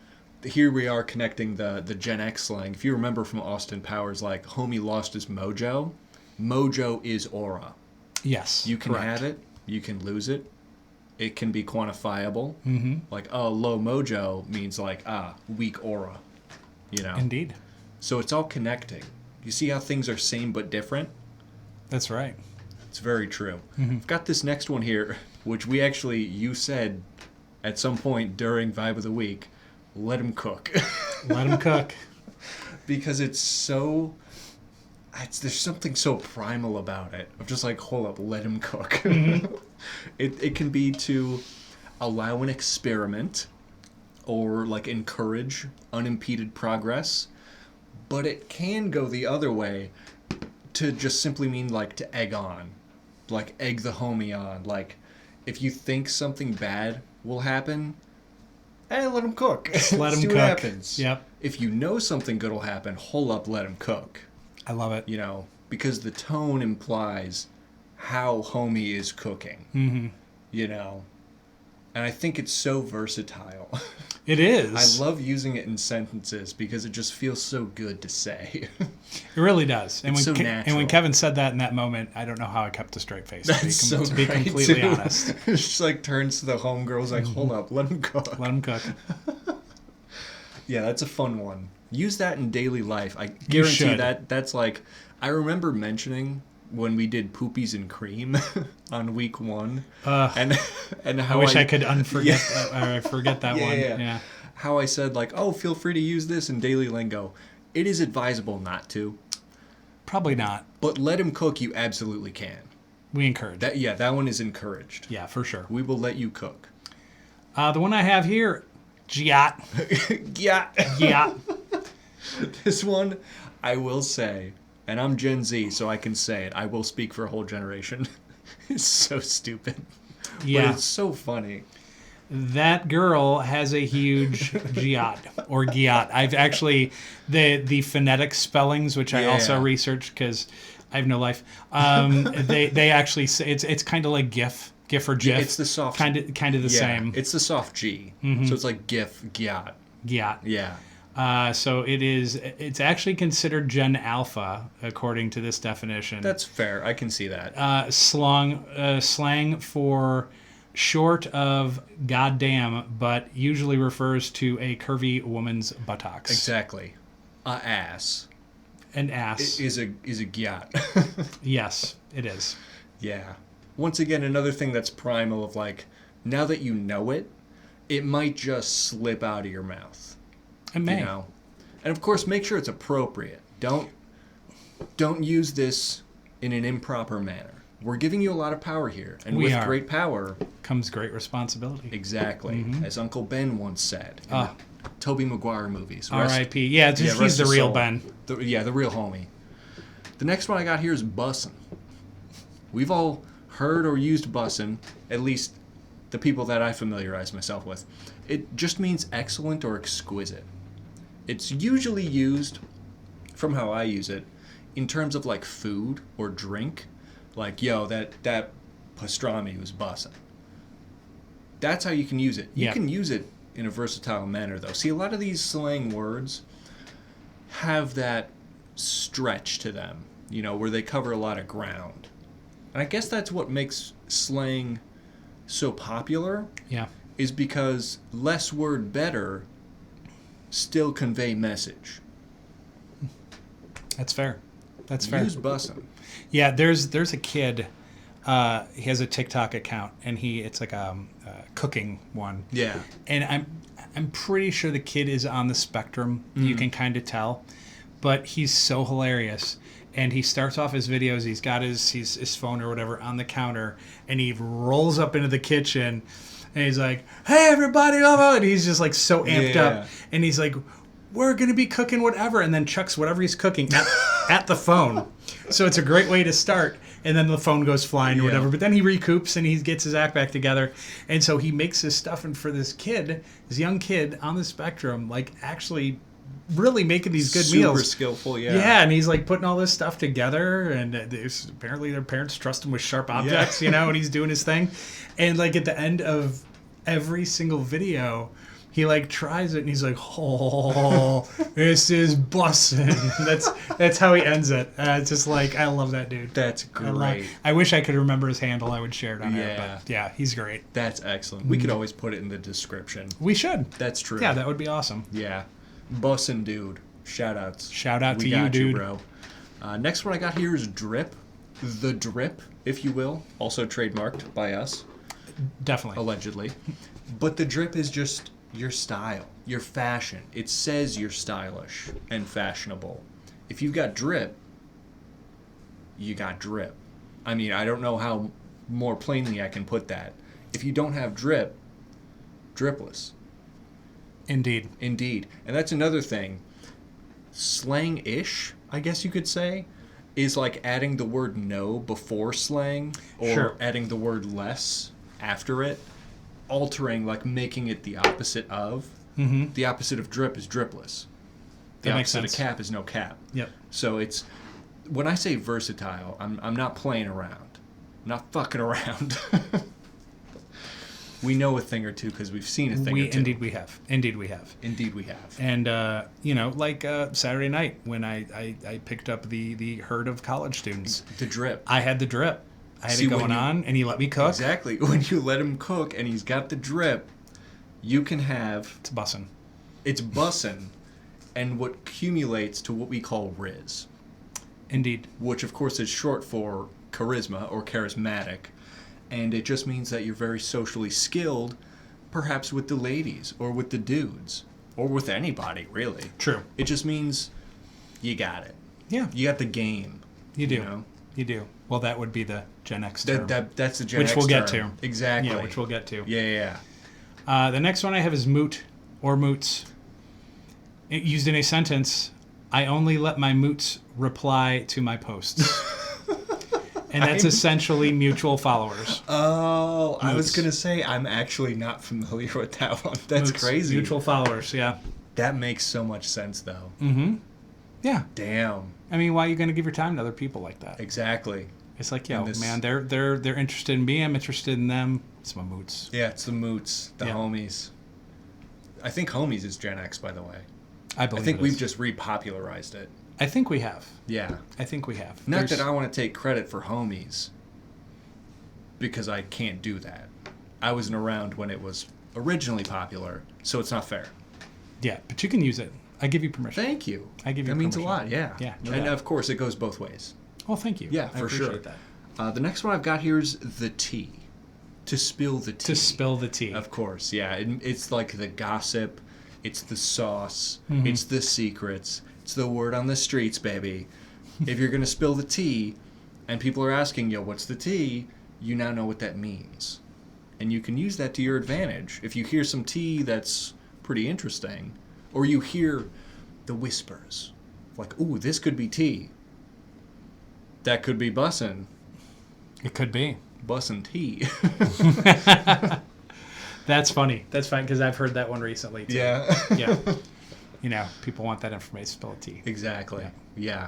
A: here we are connecting the Gen X slang. If you remember from Austin Powers, like, homie lost his mojo. Mojo is aura.
B: Yes.
A: You can
B: correct.
A: have it. You can lose it. It can be quantifiable.
B: Mm-hmm.
A: Like, oh, low mojo means like, weak aura. You know?
B: Indeed.
A: So it's all connecting. You see how things are same but different?
B: That's right.
A: It's very true.
B: Mm-hmm.
A: I've got this next one here, which you said at some point during Vibe of the Week, let him cook.
B: Let him cook.
A: Because there's something so primal about it. I'm just like, hold up, let him cook.
B: Mm-hmm.
A: It can be to allow an experiment or like encourage unimpeded progress, but it can go the other way to just simply mean like to egg on, like egg the homie on. Like if you think something bad will happen, hey, let him cook.
B: Let him
A: See
B: cook.
A: what happens.
B: Yep.
A: If you know something good will happen, hold up, let him cook.
B: I love it.
A: You know, because the tone implies how homie is cooking.
B: Mm-hmm.
A: You know, and I think it's so versatile.
B: It is.
A: I love using it in sentences because it just feels so good to say.
B: It really does. And
A: It's
B: when
A: so
B: and when
A: natural.
B: Kevin said that in that moment, I don't know how I kept a straight face.
A: That's
B: to be
A: great,
B: completely
A: too.
B: honest.
A: It just like turns to the homegirls like, hold up, let him cook.
B: Let him cook.
A: Yeah, that's a fun one. Use that in daily life. I guarantee
B: should.
A: that's like, I remember mentioning when we did Poopies and Cream on week 1. And how
B: I wish I could forget that one.
A: Yeah.
B: Yeah.
A: How I said like, oh, feel free to use this in daily lingo. It is advisable not to,
B: Probably not.
A: but let him cook. You absolutely can.
B: We encourage.
A: That one is encouraged.
B: Yeah, for sure.
A: We will let you cook.
B: The one I have here, Giat.
A: Yeah.
B: Giat.
A: This one, I will say, and I'm Gen Z, so I can say it. I will speak for a whole generation. It's so stupid.
B: Yeah.
A: But it's so funny.
B: That girl has a huge Giat or Giat. I've actually the phonetic spellings, which I also
A: Yeah.
B: researched because I have no life. They actually say it's kind of like GIF or GIF.
A: It's the soft
B: kind of the same.
A: It's the soft G. So it's like GIF, gyat.
B: Giat.
A: Yeah.
B: So it's actually considered Gen Alpha according to this definition.
A: That's fair. I can see that.
B: Slang for short of goddamn, but usually refers to a curvy woman's buttocks.
A: Exactly. A ass.
B: An ass.
A: Is a gyat.
B: Yes, it is.
A: Yeah. Once again, another thing that's primal of like, now that you know it, it might just slip out of your mouth.
B: It may.
A: You know? And of course, make sure it's appropriate. Don't use this in an improper manner. We're giving you a lot of power here. And
B: We
A: with
B: are.
A: great power,
B: Comes great responsibility.
A: exactly, as Uncle Ben once said in
B: Ah.
A: the Tobey Maguire movies.
B: R.I.P. Yeah,
A: rest
B: he's the
A: his
B: real
A: soul.
B: Ben.
A: The real homie. The next one I got here is bussin'. We've all heard or used bussin', at least the people that I familiarize myself with. It just means excellent or exquisite. It's usually used, from how I use it, in terms of like food or drink. Like, yo, that pastrami was bussin'. That's how you can use it. You
B: Yeah.
A: can use it in a versatile manner, though. See, a lot of these slang words have that stretch to them, where they cover a lot of ground. And I guess that's what makes slang so popular,
B: Yeah.
A: is because less word better still convey message.
B: That's fair. That's fair.
A: Use bussin'.
B: Yeah, there's a kid. He has a TikTok account, and it's like a cooking one.
A: Yeah.
B: And I'm pretty sure the kid is on the spectrum. You can kind of tell, but he's so hilarious. And he starts off his videos. He's got his phone or whatever on the counter, and he rolls up into the kitchen, and he's like, "Hey, everybody!" And he's just like so amped up, and he's like, "We're gonna be cooking whatever," and then chucks whatever he's cooking at the phone. So it's a great way to start. And then the phone goes flying or whatever. But then he recoups and he gets his act back together. And so he makes this stuff. And for this young kid on the spectrum, like actually really making these good meals.
A: Super skillful, yeah.
B: Yeah, and he's like putting all this stuff together. And apparently their parents trust him with sharp objects, and he's doing his thing. And like at the end of every single video, he like tries it and he's like, oh, this is bussin'. That's how he ends it. It's just like, I love that dude.
A: That's great.
B: I wish I could remember his handle. I would share it on air.
A: Yeah.
B: But yeah, he's great.
A: That's excellent. We could always put it in the description.
B: We should.
A: That's true.
B: Yeah, that would be awesome.
A: Yeah. Bussin' dude. Shout outs.
B: Shout out
A: We
B: to you,
A: got
B: dude.
A: bro. Next one I got here is Drip. The Drip, if you will. Also trademarked by us.
B: Definitely.
A: Allegedly. But the drip is just your style, your fashion. It says you're stylish and fashionable. If you've got drip, you got drip. I mean, I don't know how more plainly I can put that. If you don't have drip, dripless.
B: Indeed.
A: Indeed. And that's another thing. Slang-ish, I guess you could say, is like adding the word no before slang or
B: Sure.
A: adding the word less after it, altering, like making it the opposite of.
B: Mm-hmm.
A: The opposite of drip is dripless. The
B: That makes
A: opposite
B: sense.
A: of cap is no cap.
B: Yep.
A: So it's, when I say versatile, I'm not playing around. I'm not fucking around. We know a thing or two because we've seen a thing or two.
B: Indeed we have. Indeed we have.
A: Indeed we have.
B: And, like Saturday night when I picked up the herd of college students.
A: The drip.
B: I had the drip. I had
A: See,
B: it going on, and he let me cook.
A: Exactly. When you let him cook and he's got the drip, you can have...
B: It's bussin'.
A: It's bussin', and what accumulates to what we call Riz.
B: Indeed.
A: Which, of course, is short for charisma or charismatic. And it just means that you're very socially skilled, perhaps with the ladies, or with the dudes, or with anybody, really.
B: True.
A: It just means you got it.
B: Yeah.
A: You got the game.
B: You do.
A: You know?
B: You do. Well, that would be the Gen X term.
A: That's the Gen X
B: Which we'll get
A: term.
B: to.
A: Exactly.
B: Yeah, which we'll get to.
A: Yeah.
B: The next one I have is moot or moots. Used in a sentence, I only let my moots reply to my posts. And that's essentially mutual followers.
A: Oh, I was
B: Moots.
A: going to say, I'm actually not familiar with that one. That's
B: Moots,
A: crazy.
B: Mutual followers, yeah.
A: That makes so much sense, though.
B: Mm-hmm. Yeah.
A: Damn.
B: I mean, why are you going to give your time to other people like that?
A: Exactly.
B: It's like, yo,
A: this-
B: man, they're interested in me. I'm interested in them. It's my moots.
A: Yeah, it's the moots, the
B: Yeah.
A: homies. I think homies is Gen X, by the way.
B: I believe
A: I think
B: it
A: we've
B: is.
A: just repopularized it.
B: I think we have.
A: Yeah.
B: I think we have.
A: Not
B: There's-
A: that I want to take credit for homies, because I can't do that. I wasn't around when it was originally popular, so it's not fair.
B: Yeah, but you can use it. I give you permission.
A: Thank you.
B: I give you
A: That means a
B: permission.
A: lot, yeah.
B: Yeah, no
A: And
B: doubt.
A: of course, it goes both ways.
B: Oh, thank you.
A: Yeah,
B: I
A: for sure.
B: appreciate that.
A: The next one I've got here is the tea. To spill the tea.
B: To spill the tea.
A: Of course, yeah. It's like the gossip. It's the sauce.
B: Mhm.
A: It's the secrets. It's the word on the streets, baby. If you're going to spill the tea and people are asking, yo, what's the tea? You now know what that means. And you can use that to your advantage. If you hear some tea that's pretty interesting, or you hear the whispers, like, ooh, this could be tea. That could be bussin'.
B: It could be.
A: Bussin' tea.
B: That's funny. That's fine because I've heard that one recently too.
A: Yeah.
B: Yeah. You know, people want that information. Spill the tea.
A: Exactly. Yeah.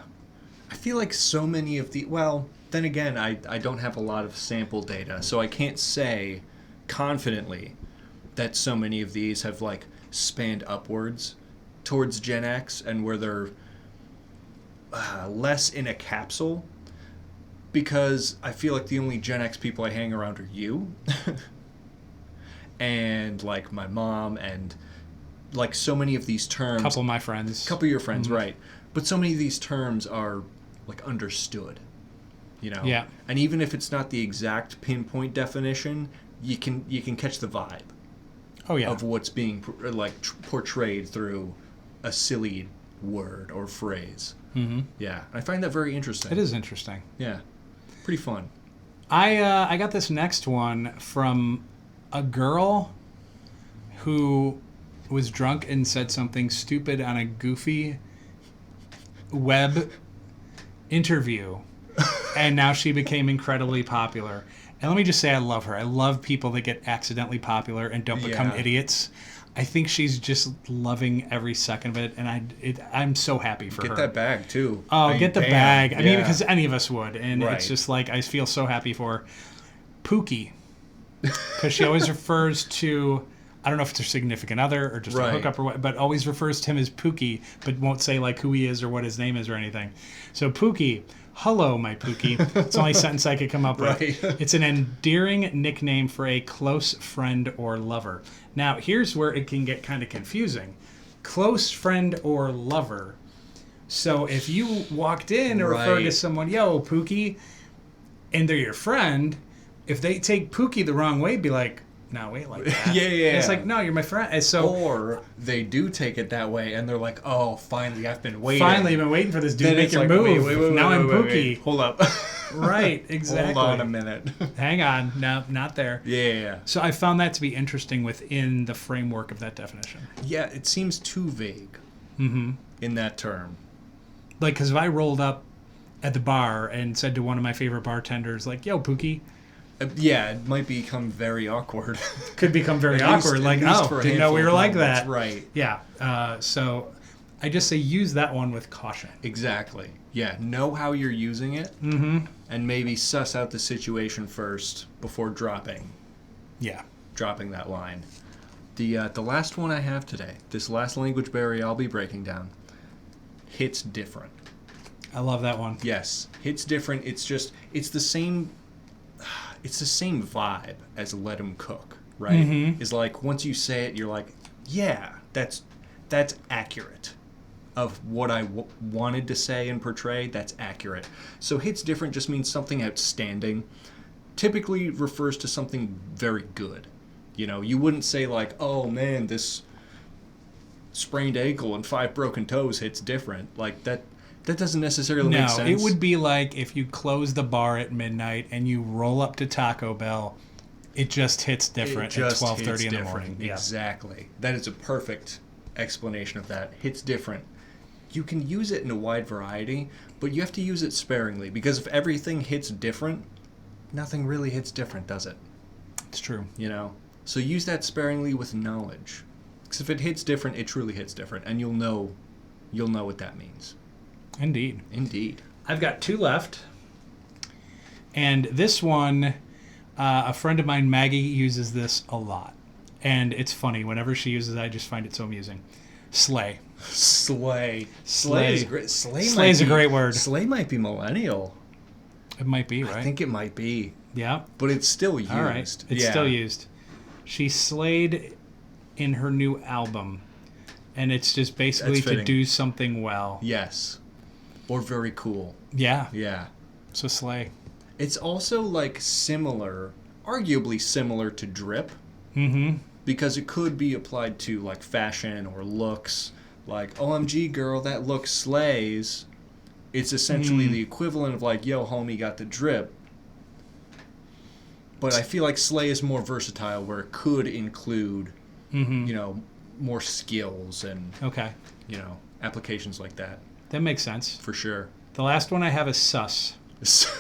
A: I feel like so many of the... Well, then again, I don't have a lot of sample data, so I can't say confidently that so many of these have, like, spanned upwards towards Gen X and where they're less in a capsule, because I feel like the only Gen X people I hang around are you and, like, my mom and, like, so many of these terms...
B: Couple of my friends.
A: Couple of your friends,
B: Mhm.
A: right. But so many of these terms are, like, understood, you know?
B: Yeah.
A: And even if it's not the exact pinpoint definition, you can catch the vibe
B: Oh, yeah.
A: of what's being, portrayed through a silly word or phrase.
B: Mm-hmm.
A: Yeah. I find that very interesting.
B: It is interesting.
A: Yeah. Pretty fun.
B: I got this next one from a girl who was drunk and said something stupid on a goofy web interview, and now she became incredibly popular. And let me just say, I love her. I love people that get accidentally popular and don't become
A: Yeah.
B: idiots. I think she's just loving every second of it, and I'm so happy for her.
A: Get that bag, too.
B: Oh,
A: I mean,
B: get the
A: bam.
B: bag. I mean,
A: Yeah.
B: because any of us would. And
A: Right.
B: it's just like, I feel so happy for her. Pookie. Because she always refers to I don't know if it's a significant other or just a
A: Right.
B: hookup or what, but always refers to him as Pookie, but won't say like who he is or what his name is or anything. So Pookie, hello, my Pookie. It's the only sentence I could come up with.
A: Right.
B: It's an endearing nickname for a close friend or lover. Now, here's where it can get kind of confusing. Close friend or lover. So if you walked in and referred to
A: Right.
B: someone, yo, Pookie, and they're your friend, if they take Pookie the wrong way, be like, no, wait like that.
A: Yeah.
B: And it's like, no, you're my friend. And so
A: Or they do take it that way, and they're like, "Oh, finally, I've been waiting."
B: finally, I've been waiting for this dude to
A: Then
B: make
A: it's
B: your
A: like,
B: move.
A: wait,
B: Now I'm
A: wait,
B: Pookie.
A: Hold up.
B: Right, exactly.
A: Hold on a minute.
B: Hang on. No, not there.
A: Yeah.
B: So I found that to be interesting within the framework of that definition.
A: Yeah, it seems too vague in that term.
B: Like, because if I rolled up at the bar and said to one of my favorite bartenders, like, yo, Pookie,
A: Yeah, it might become very awkward.
B: could become very
A: At least-
B: awkward. Like,
A: at least
B: oh,
A: for a
B: didn't know we
A: handful
B: were
A: of
B: like
A: moments.
B: that.
A: Right.
B: Yeah. So I just say use that one with caution.
A: Exactly. Yeah, know how you're using it, and maybe suss out the situation first before dropping
B: Yeah.
A: that line. The last one I have today, this last language barrier I'll be breaking down, hits different.
B: I love that one.
A: Yes, hits different. It's the same vibe as let 'em cook, right? It's like once you say it, you're like, yeah, that's accurate of what I wanted to say and portray. That's accurate. So hits different just means something outstanding. Typically refers to something very good. You know, you wouldn't say like, oh man, this sprained ankle and 5 broken toes hits different. Like that doesn't necessarily make
B: No,
A: sense.
B: it would be like if you close the bar at midnight and you roll up to Taco Bell, it just hits different at 12:30 in the morning. Yeah.
A: Exactly. That is a perfect explanation of that. Hits different. You can use it in a wide variety, but you have to use it sparingly because if everything hits different, nothing really hits different, does it?
B: It's true.
A: You know? So use that sparingly with knowledge. Because if it hits different, it truly hits different, and you'll know what that means.
B: Indeed.
A: Indeed.
B: I've got 2 left. And this one, a friend of mine, Maggie, uses this a lot. And it's funny. Whenever she uses it, I just find it so amusing. Slay.
A: Slay.
B: Slay.
A: Is great.
B: Slay's a great word.
A: Slay might be millennial.
B: It might be, right?
A: I think it might be.
B: Yeah.
A: But it's still used.
B: All right. It's
A: Yeah.
B: still used. She slayed in her new album. And it's just basically
A: That's
B: to
A: fitting.
B: do something well.
A: Yes. Or very cool.
B: Yeah.
A: Yeah.
B: So slay.
A: It's also like similar, arguably similar to drip.
B: Mm-hmm.
A: Because it could be applied to like fashion or looks. Like, OMG girl, that look slays. It's essentially the equivalent of like, yo, homie, got the drip. But I feel like slay is more versatile where it could include, you know, more skills and,
B: Okay.
A: you know, applications like that.
B: That makes sense.
A: For sure.
B: The last one I have is sus.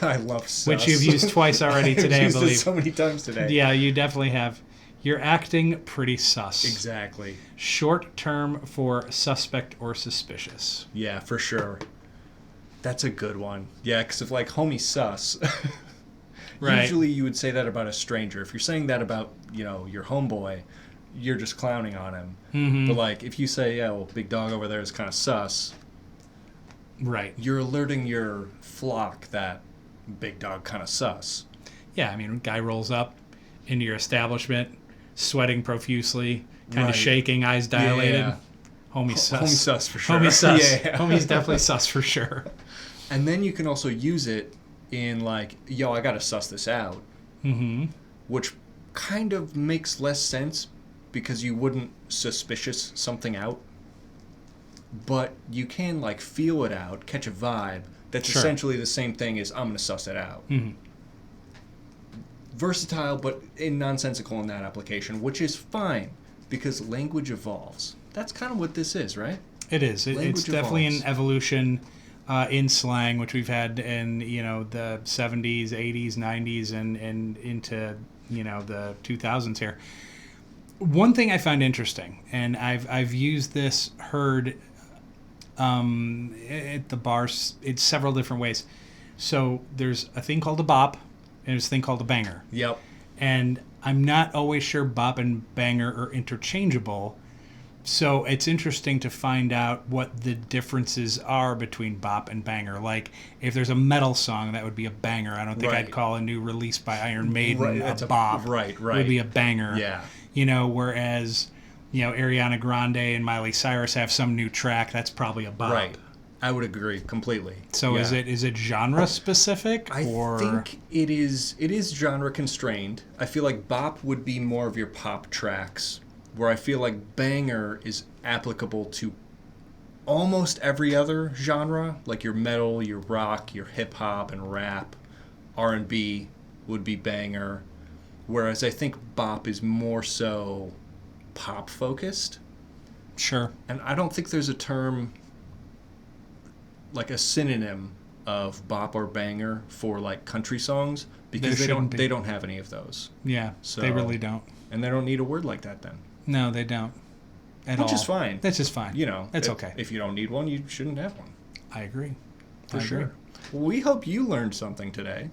A: I love sus.
B: Which you've used twice already today, I
A: I've used
B: believe.
A: it so many times today.
B: Yeah, you definitely have. You're acting pretty sus.
A: Exactly.
B: Short term for suspect or suspicious.
A: Yeah, for sure. That's a good one. Yeah, because if like homie sus,
B: Right.
A: usually you would say that about a stranger. If you're saying that about, you know, your homeboy, you're just clowning on him.
B: Mm-hmm.
A: But like if you say, yeah, well, big dog over there is kind of sus,
B: Right.
A: you're alerting your flock that big dog kind of sus.
B: Yeah, I mean, guy rolls up into your establishment, sweating profusely, kind
A: Right.
B: of shaking, eyes dilated.
A: Yeah.
B: Homie sus.
A: Homie sus for sure.
B: Homie sus.
A: Yeah.
B: Homie's definitely sus for sure.
A: And then you can also use it in like, yo, I gotta suss this out.
B: Mm-hmm.
A: Which kind of makes less sense because you wouldn't suspicious something out. But you can like feel it out, catch a vibe. That's
B: Sure.
A: essentially the same thing as I'm gonna suss it out.
B: Mm-hmm.
A: Versatile, but nonsensical in that application, which is fine because language evolves. That's kind of what this is, right?
B: It is. It's
A: Language
B: definitely
A: evolves.
B: an evolution in slang, which we've had in the 70s, 80s, 90s, and into the 2000s here. One thing I find interesting, and I've used this, heard at the bars in several different ways. So there's a thing called a bop, and there's a thing called a banger.
A: Yep.
B: And I'm not always sure bop and banger are interchangeable. So it's interesting to find out what the differences are between bop and banger. Like, if there's a metal song, that would be a banger. I don't think I'd call a new release by Iron Maiden a bop.
A: Right.
B: It would be a banger.
A: Yeah.
B: Whereas, Ariana Grande and Miley Cyrus have some new track, that's probably a bop.
A: Right. I would agree completely.
B: So is it genre specific?
A: I think it is genre constrained. I feel like bop would be more of your pop tracks, where I feel like banger is applicable to almost every other genre, like your metal, your rock, your hip hop and rap. R&B would be banger, whereas I think bop is more so pop focused.
B: Sure.
A: And I don't think there's a term, like a synonym of bop or banger for like country songs, because they don't have any of those.
B: Yeah, so, they really don't.
A: And they don't need a word like that then.
B: No, they don't.
A: Which is fine.
B: That's just fine. That's okay.
A: If you don't need one, you shouldn't have one.
B: I agree.
A: For sure. Well, we hope you learned something today.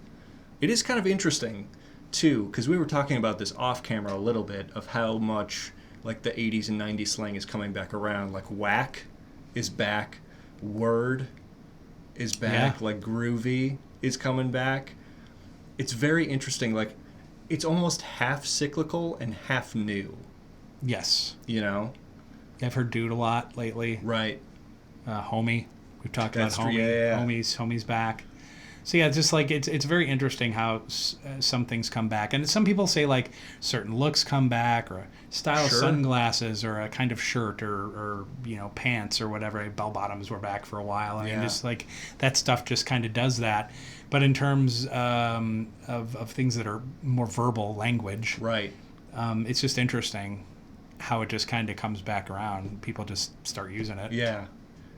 A: It is kind of interesting, too, because we were talking about this off camera a little bit, of how much like the 80s and 90s slang is coming back around. Like whack is back. Word is back.
B: Yeah.
A: Like groovy is coming back. It's very interesting. Like, it's almost half cyclical and half new.
B: Yes.
A: I've
B: heard dude a lot lately.
A: Right.
B: Homie. We've talked about homie.
A: Yeah.
B: Homie's back. So yeah, just like it's very interesting how some things come back, and some people say like certain looks come back, or a style of sunglasses, or a kind of shirt, or pants, or whatever. Bell bottoms were back for a while. I mean, just like that stuff just kind of does that. But in terms of things that are more verbal language,
A: right?
B: It's just interesting how it just kind of comes back around. People just start using it.
A: Yeah.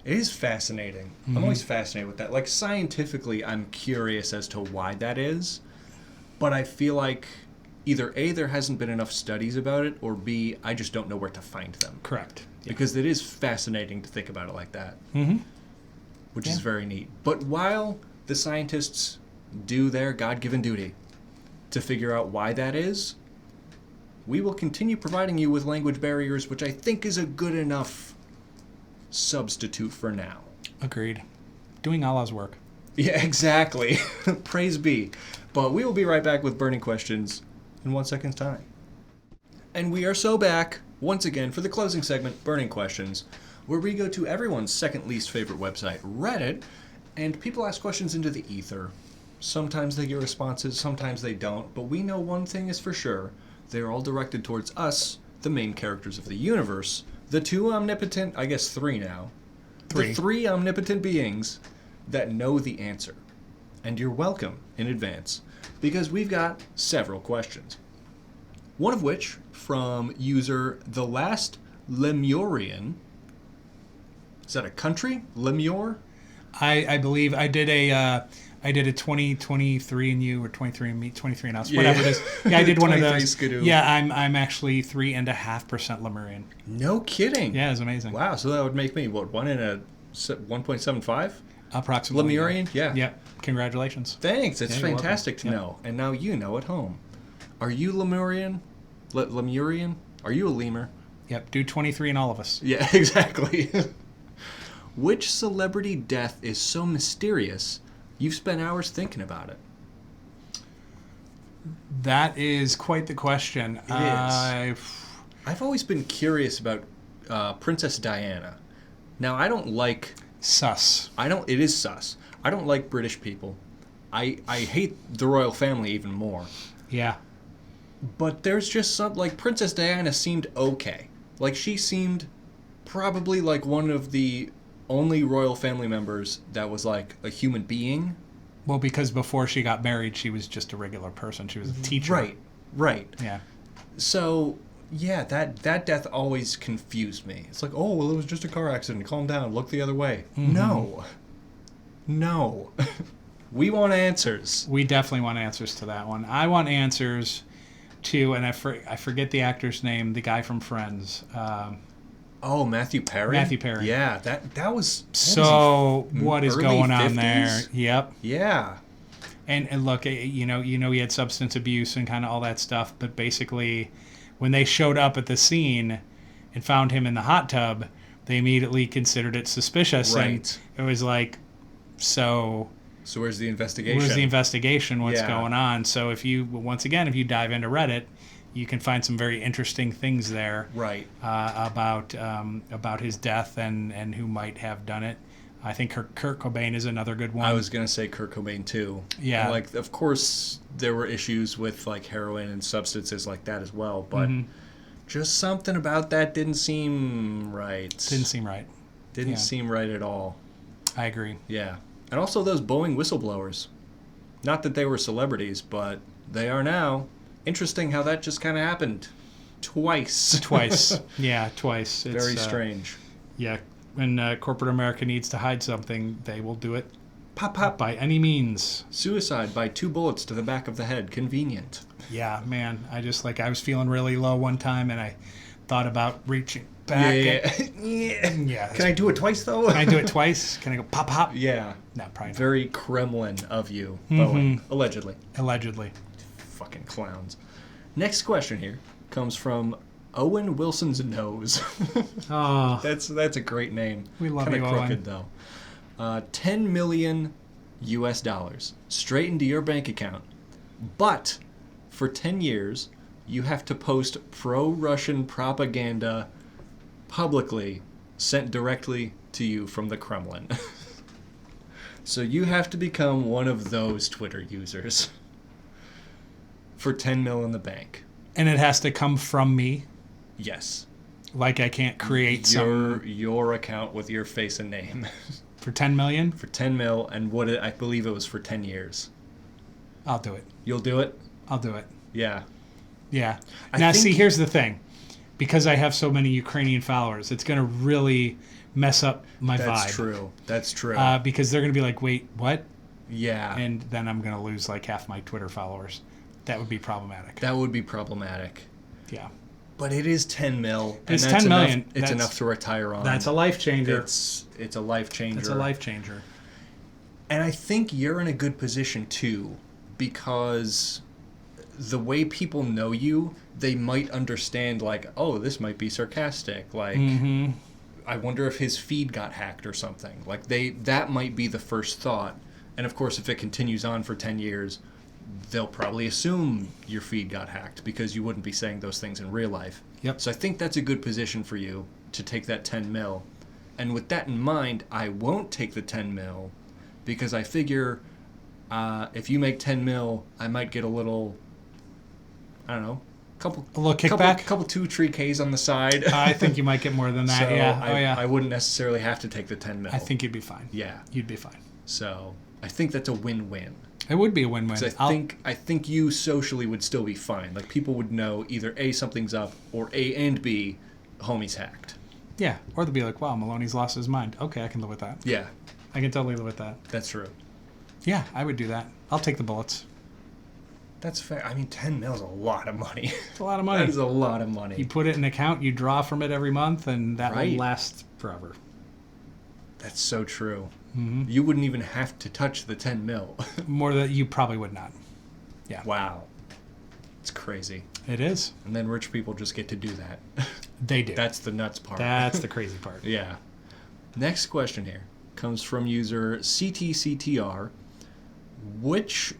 A: It is fascinating. I'm always fascinated with that. Like, scientifically, I'm curious as to why that is. But I feel like either A, there hasn't been enough studies about it, or B, I just don't know where to find them.
B: Correct. Yeah.
A: Because it is fascinating to think about it like that. Which is very neat. But while the scientists do their God-given duty to figure out why that is, we will continue providing you with language barriers, which I think is a good enough substitute for now.
B: Agreed. Doing Allah's work.
A: Yeah, exactly. Praise be. But we will be right back with burning questions in 1 second's time. And we are so back once again for the closing segment, Burning Questions, where we go to everyone's second least favorite website, Reddit, and people ask questions into the ether. Sometimes they get responses, sometimes they don't, but we know one thing is for sure. They're all directed towards us, the main characters of the universe, the two omnipotent, I guess three now, the three omnipotent beings that know the answer. And you're welcome in advance, because we've got several questions. One of which from user The Last Lemurian. Is that a country? Lemur?
B: I believe I did a 2023 and you, or 23 and me, 23 and us, whatever it is. Yeah, I did one of those.
A: Skidoo.
B: Yeah, I'm actually 3.5% Lemurian.
A: No kidding.
B: Yeah, it's amazing.
A: Wow, so that would make me what, 1.75?
B: Approximately.
A: Lemurian? Yeah.
B: Yep. Congratulations.
A: Thanks. It's fantastic to know. And now you know at home. Are you Lemurian? Lemurian? Are you a lemur?
B: Yep. Do 23 in all of us.
A: Yeah, exactly. Which celebrity death is so mysterious you've spent hours thinking about it?
B: That is quite the question.
A: It is. I've always been curious about Princess Diana. Now, I don't like...
B: Sus.
A: It is sus. I don't like British people. I hate the royal family even more.
B: Yeah.
A: But there's just some... Like, Princess Diana seemed okay. Like, she seemed probably like one of the only royal family members that was like a human being.
B: Well, because before she got married, she was just a regular person. She was a teacher.
A: Right.
B: Yeah.
A: So, yeah, that death always confused me. It's like, oh, well, it was just a car accident. Calm down. Look the other way. No. We want answers.
B: We definitely want answers to that one. I want answers to, and I forget the actor's name, the guy from Friends.
A: Oh, Matthew Perry?
B: Matthew Perry.
A: Yeah, that was...
B: So, what is going
A: 50s?
B: on there? Yep.
A: Yeah.
B: And look, you know, he had substance abuse and kind of all that stuff. But basically, when they showed up at the scene and found him in the hot tub, they immediately considered it suspicious.
A: Right.
B: And it was like, so
A: where's the investigation?
B: What's
A: Yeah.
B: going on? So if you dive into Reddit, you can find some very interesting things there.
A: Right.
B: About his death and who might have done it. I think Kurt Cobain is another good one.
A: I was going to say Kurt Cobain too.
B: Yeah.
A: And, like, of course, there were issues with, like, heroin and substances like that as well, but just something about that didn't seem right.
B: Didn't seem right.
A: Didn't seem right at all.
B: I agree.
A: Yeah. And also those Boeing whistleblowers. Not that they were celebrities, but they are now. Interesting how that just kind of happened. Twice.
B: Yeah, twice. It's
A: Very strange.
B: Yeah. When corporate America needs to hide something, they will do it pop by any means.
A: Suicide by 2 bullets to the back of the head. Convenient.
B: Yeah, man. I was feeling really low one time, and I thought about reaching back.
A: Yeah. Can I do it twice, though?
B: Can I do it twice? Can I go pop?
A: Yeah.
B: No, probably not.
A: Very Kremlin of you, Boeing. Allegedly. Fucking clowns. Next question here comes from Owen Wilson's Nose.
B: Oh,
A: That's a great name.
B: We love
A: Kinda
B: you,
A: crooked,
B: Owen.
A: though. $10 million straight into your bank account. But for 10 years, you have to post pro-Russian propaganda publicly sent directly to you from the Kremlin. So you have to become one of those Twitter users for 10 mil in the bank.
B: and it has to come from me.
A: Yes.
B: Like I can't create
A: your account with your face and name
B: for 10 million.
A: for 10 mil, and I believe it was for 10 years.
B: I'll do it.
A: You'll do it?
B: I'll do it.
A: Yeah.
B: Yeah.
A: I
B: Now,
A: think-
B: see, here's the thing. Because I have so many Ukrainian followers, it's going to really mess up my vibe.
A: That's true.
B: Because they're going to be like, wait, what?
A: Yeah.
B: And then I'm going to lose like half my Twitter followers. That would be problematic.
A: That would be problematic.
B: Yeah.
A: But it is 10 mil. And
B: It's
A: that's
B: 10 million.
A: Enough, it's
B: That's-
A: enough to retire on.
B: That's a life changer.
A: It's a life changer.
B: It's a life changer.
A: And I think you're in a good position too, because the way people know you, they might understand like, oh, this might be sarcastic. Like, I wonder if his feed got hacked or something. Like that might be the first thought. And of course, if it continues on for 10 years, they'll probably assume your feed got hacked because you wouldn't be saying those things in real life.
B: Yep.
A: So I think that's a good position for you to take that 10 mil. And with that in mind, I won't take the 10 mil because I figure if you make 10 mil, I might get a little, I don't know,
B: A little kickback?
A: couple 2-3 Ks on the side.
B: I think you might get more than that.
A: So
B: yeah.
A: I wouldn't necessarily have to take the 10 mil.
B: I think you'd be fine.
A: Yeah.
B: You'd be fine.
A: So I think that's a win-win.
B: It would be a win-win.
A: 'Cause I think you socially would still be fine. Like people would know either A, something's up, or A and B, homie's hacked.
B: Yeah. Or they'd be like, wow, Maloney's lost his mind. Okay, I can live with that.
A: Yeah,
B: I can totally live with that.
A: that's true.
B: Yeah, I would do that. I'll take the bullets.
A: That's fair. I mean, 10 mil is a lot of money.
B: It's a lot of money.
A: That is a lot of money.
B: You put it in an account, you draw from it every month, and that
A: Right.
B: will last forever.
A: That's so true. Mm-hmm. You wouldn't even have to touch the 10 mil.
B: More than you probably would not. Yeah.
A: Wow. It's crazy.
B: It is.
A: And then rich people just get to do that.
B: They do.
A: That's the nuts part.
B: That's the crazy part.
A: Yeah. Next question here comes from user CTCTR. Which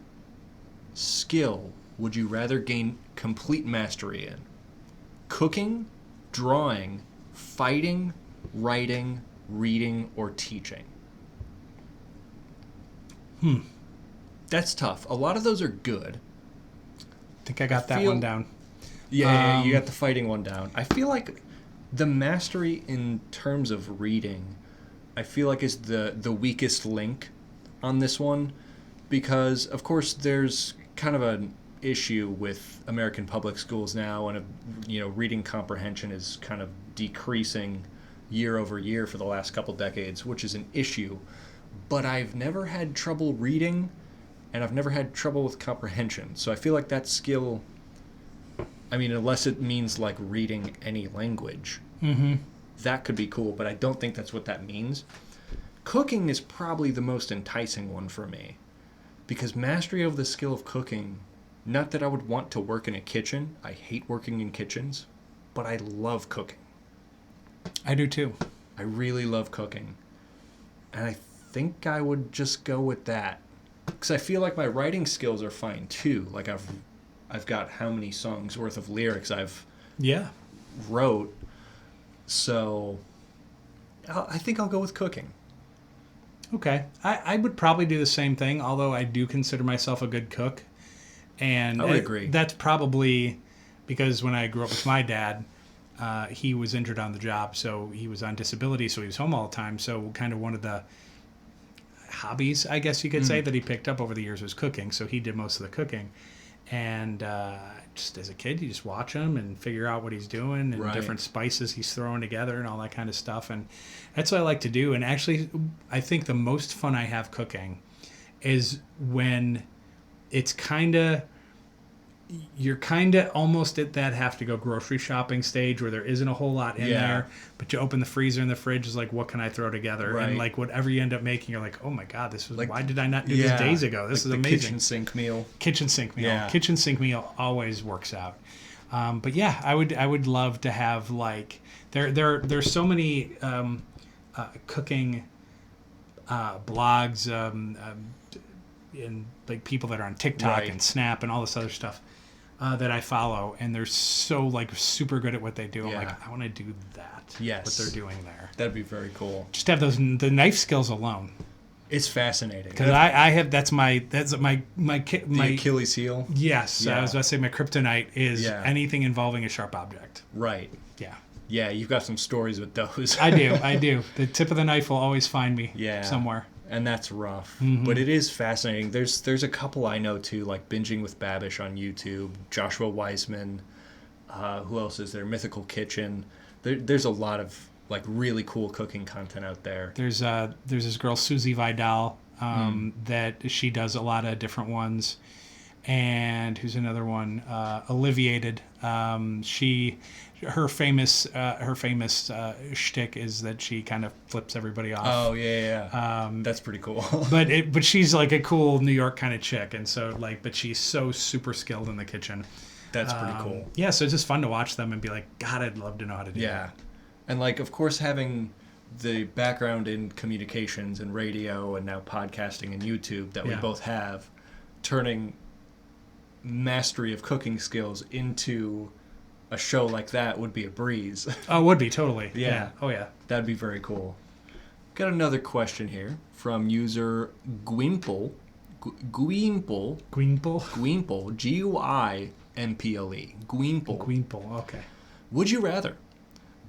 A: skill would you rather gain complete mastery in? Cooking, drawing, fighting, writing, reading, or teaching? That's tough. A lot of those are good.
B: I think I got that
A: feel-
B: one down.
A: Yeah, you got the fighting one down. I feel like the mastery in terms of reading, I feel like is the weakest link on this one, because of course there's kind of an issue with American public schools now, and reading comprehension is kind of decreasing year over year for the last couple decades, which is an issue. But I've never had trouble reading, and I've never had trouble with comprehension. So I feel like that skill, I mean, unless it means like reading any language, that could be cool, but I don't think that's what that means. Cooking is probably the most enticing one for me, Because mastery of the skill of cooking, not that I would want to work in a kitchen. I hate working in kitchens, but I love cooking.
B: I do too.
A: I really love cooking. And I think I would just go with that. Because I feel like my writing skills are fine too. Like I've got how many songs worth of lyrics I've wrote. So I think I'll go with cooking.
B: Okay. I would probably do the same thing, although I do consider myself a good cook. And
A: I would agree.
B: That's probably because when I grew up with my dad, he was injured on the job, so he was on disability, so he was home all the time. So kind of one of the hobbies, I guess you could say, that he picked up over the years was cooking. So he did most of the cooking. And just as a kid, you just watch him and figure out what he's doing and different spices he's throwing together and all that kind of stuff. And that's what I like to do. And actually, I think the most fun I have cooking is when it's you're kind of almost at that have to go grocery shopping stage where there isn't a whole lot in there, but you open the freezer and the fridge is like, what can I throw together? And like whatever you end up making, you're like, oh my God, this was, like, why did I not do this days ago? This is amazing.
A: Kitchen sink meal.
B: Kitchen sink meal. Yeah. Kitchen sink meal always works out. But yeah, I would love to have like, there's so many cooking blogs and like people that are on TikTok and Snap and all this other stuff that I follow, and they're so like super good at what they do. I'm like, I want to do that.
A: Yes,
B: what they're doing there.
A: That'd be very cool.
B: Just have the knife skills alone.
A: It's fascinating
B: because I have that's my
A: Achilles heel.
B: Yes, I was about to say my kryptonite is anything involving a sharp object.
A: Right.
B: Yeah.
A: Yeah, you've got some stories with those.
B: I do. The tip of the knife will always find me somewhere.
A: And that's rough. But it is fascinating. There's a couple I know too, like Binging with Babish on YouTube, Joshua Weissman, who else is there? Mythical Kitchen. There's a lot of like really cool cooking content out there.
B: There's this girl Susie Vidal that she does a lot of different ones. And who's another one? Alleviated. Her famous shtick is that she kind of flips everybody off.
A: Oh yeah. That's pretty cool.
B: but she's like a cool New York kind of chick, and so like, but she's so super skilled in the kitchen.
A: That's pretty cool.
B: Yeah, so it's just fun to watch them and be like, God, I'd love to know how to do that.
A: Yeah, and like of course having the background in communications and radio and now podcasting and YouTube that we both have, turning mastery of cooking skills into a show like that would be a breeze.
B: Oh, it would be, totally.
A: Yeah.
B: Oh, yeah.
A: That'd be very cool. Got another question here from user Guimple. Guimple, Guimple,
B: Guimple, okay.
A: Would you rather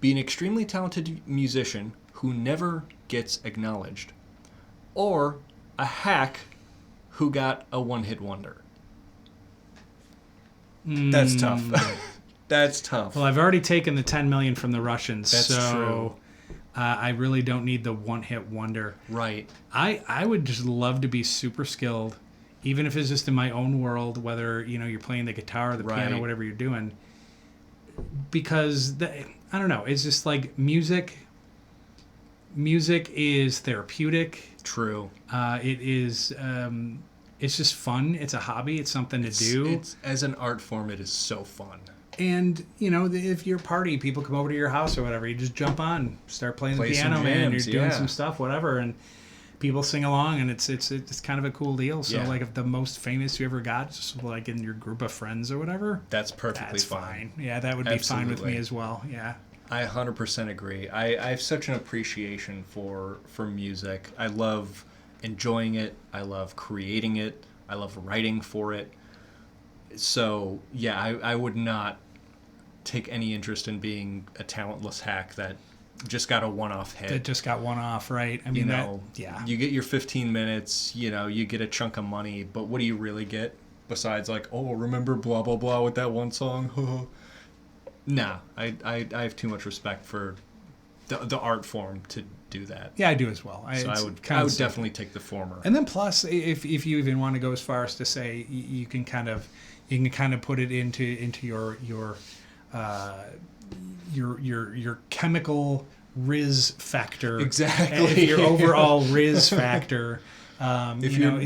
A: be an extremely talented musician who never gets acknowledged, or a hack who got a one-hit wonder? That's tough. That's tough.
B: Well, I've already taken the 10 million from the Russians,
A: That's
B: true. I really don't need the one-hit wonder.
A: Right.
B: I would just love to be super skilled, even if it's just in my own world, whether you're playing the guitar or the piano, whatever you're doing. Because I don't know, it's just like music. Music is therapeutic.
A: True.
B: It is. It's just fun. It's a hobby. It's something to do.
A: It's as an art form, it is so fun.
B: And, if you're a party, people come over to your house or whatever, you just jump on, start playing the piano, man, you're doing some stuff, whatever, and people sing along, and it's kind of a cool deal. So, like, if the most famous you ever got, just like in your group of friends or whatever,
A: that's perfectly
B: fine. Yeah, that would be fine with me as well. Yeah.
A: I 100% agree. I have such an appreciation for music. I love enjoying it. I love creating it. I love writing for it. So, yeah, I would not take any interest in being a talentless hack that just got a one-off hit.
B: That just got one off, right? I mean,
A: you get your 15 minutes, you get a chunk of money, but what do you really get besides like, oh, remember blah, blah, blah with that one song? Nah, I have too much respect for the art form to do that.
B: Yeah, I do as well.
A: I would definitely take the former.
B: And then plus, if you even want to go as far as to say you can kind of put it into your chemical Riz factor.
A: Exactly.
B: Your overall Riz factor
A: If
B: you know,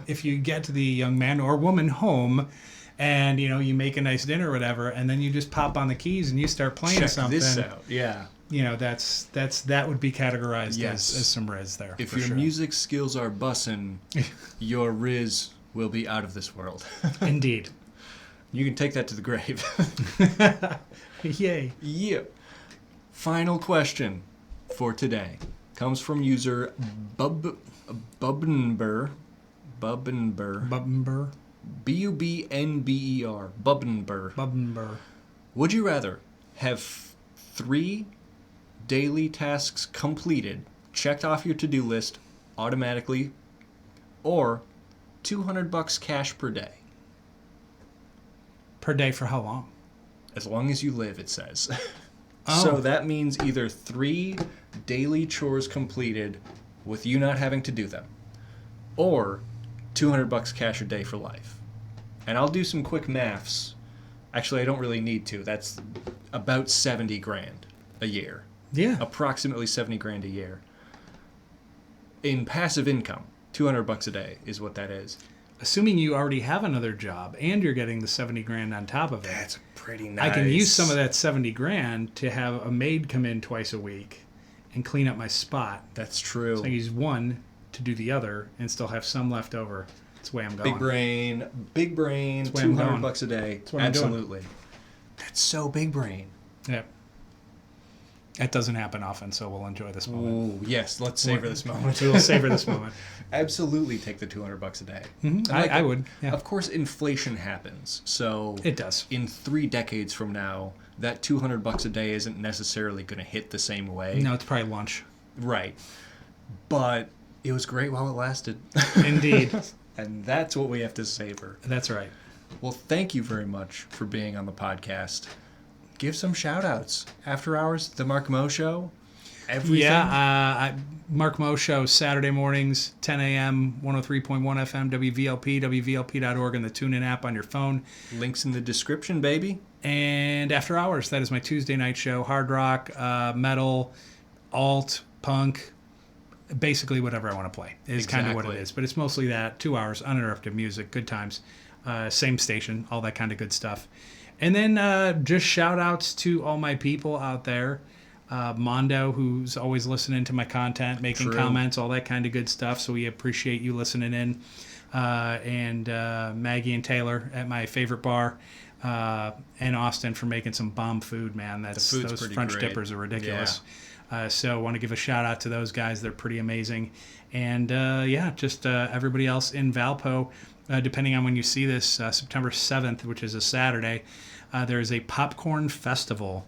B: if you get the young man or woman home, and you make a nice dinner or whatever, and then you just pop on the keys and you start playing
A: check
B: something.
A: this out. Yeah.
B: That would be categorized as some riz there.
A: If your music skills are bussin', your riz will be out of this world.
B: Indeed.
A: You can take that to the grave.
B: Yay.
A: Yeah. Final question for today comes from user Bubbenber.
B: Bubbenber.
A: Bubnber. Bubbenber.
B: Bubbenber.
A: Would you rather have 3 daily tasks completed, checked off your to-do list automatically, or $200 cash per day?
B: Per day for how long?
A: As long as you live, it says.
B: Oh.
A: So that means either 3 daily chores completed with you not having to do them, or $200 cash a day for life. And I'll do some quick maths. Actually, I don't really need to. That's about 70 grand a year.
B: Yeah.
A: Approximately 70 grand a year. In passive income, $200 a day is what that is.
B: Assuming you already have another job and you're getting the 70 grand on top of it.
A: That's pretty nice.
B: I can use some of that 70 grand to have a maid come in twice a week and clean up my spot.
A: That's true.
B: So I can use one to do the other and still have some left over. That's the way I'm going.
A: Big brain, $200 a day.
B: That's what I'm doing.
A: Absolutely. That's so big brain.
B: Yeah. That doesn't happen often, so we'll enjoy this moment.
A: Ooh, yes, let's savor this moment.
B: We'll savor this moment.
A: Absolutely take the $200 a day.
B: Mm-hmm. I would. Yeah.
A: Of course, inflation happens. So
B: it does.
A: In 3 decades from now, that $200 a day isn't necessarily going to hit the same way.
B: No, it's probably lunch.
A: Right. But it was great while it lasted.
B: Indeed.
A: And that's what we have to savor.
B: That's right.
A: Well, thank you very much for being on the podcast. Give some shout-outs. After Hours, The Mark Mo Show, everything.
B: Yeah, Mark Mo Show, Saturday mornings, 10 a.m., 103.1 FM, WVLP, WVLP.org, and the TuneIn app on your phone.
A: Links in the description, baby.
B: And After Hours, that is my Tuesday night show. Hard rock, metal, alt, punk, basically whatever I want to play is kind of what it is. But it's mostly that, 2 hours, uninterrupted music, good times, same station, all that kind of good stuff. And then just shout-outs to all my people out there. Mondo, who's always listening to my content, making comments, all that kind of good stuff. So we appreciate you listening in. And Maggie and Taylor at my favorite bar. And Austin for making some bomb food, man. Those French dippers are ridiculous. Yeah. So I want to give a shout-out to those guys. They're pretty amazing. And, just everybody else in Valpo. Depending on when you see this, September 7th, which is a Saturday, there is a popcorn festival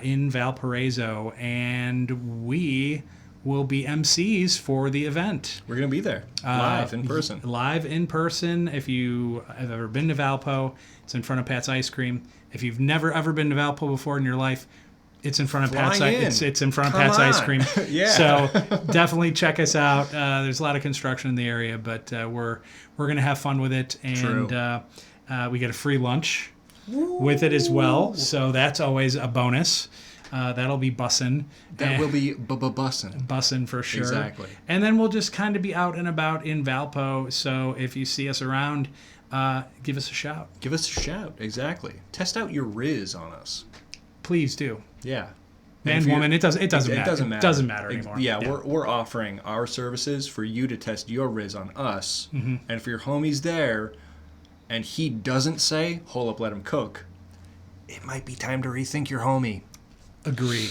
B: in Valparaiso, and we will be MCs for the event.
A: We're going to be there, live in person.
B: Live in person. If you have ever been to Valpo, it's in front of Pat's Ice Cream. If you've never, ever been to Valpo before in your life, it's in front of Pat's. It's in front of Pat's Ice Cream.
A: Yeah.
B: So definitely check us out. There's a lot of construction in the area, but we're gonna have fun with it, and we get a free lunch with it as well. So that's always a bonus. That'll be bussin'.
A: That will be bussin'.
B: Bussin' for sure.
A: Exactly.
B: And then we'll just kind of be out and about in Valpo. So if you see us around, give us a shout.
A: Give us a shout. Exactly. Test out your riz on us.
B: Please do.
A: Yeah.
B: Man, woman, it doesn't matter. It doesn't matter anymore.
A: Yeah. We're offering our services for you to test your riz on us. Mm-hmm. And if your homie's there and he doesn't say, hold up, let him cook, it might be time to rethink your homie.
B: Agreed.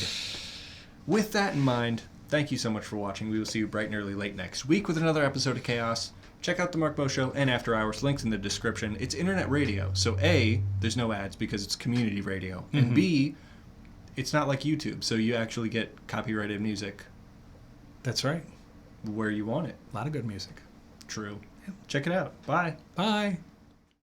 A: With that in mind, thank you so much for watching. We will see you bright and early late next week with another episode of Chaos. Check out the Mark Mo Show and After Hours, links in the description. It's internet radio, so A, there's no ads because it's community radio, mm-hmm. and B, it's not like YouTube, so you actually get copyrighted music.
B: That's right.
A: Where you want it.
B: A lot of good music.
A: True. Check it out. Bye.
B: Bye.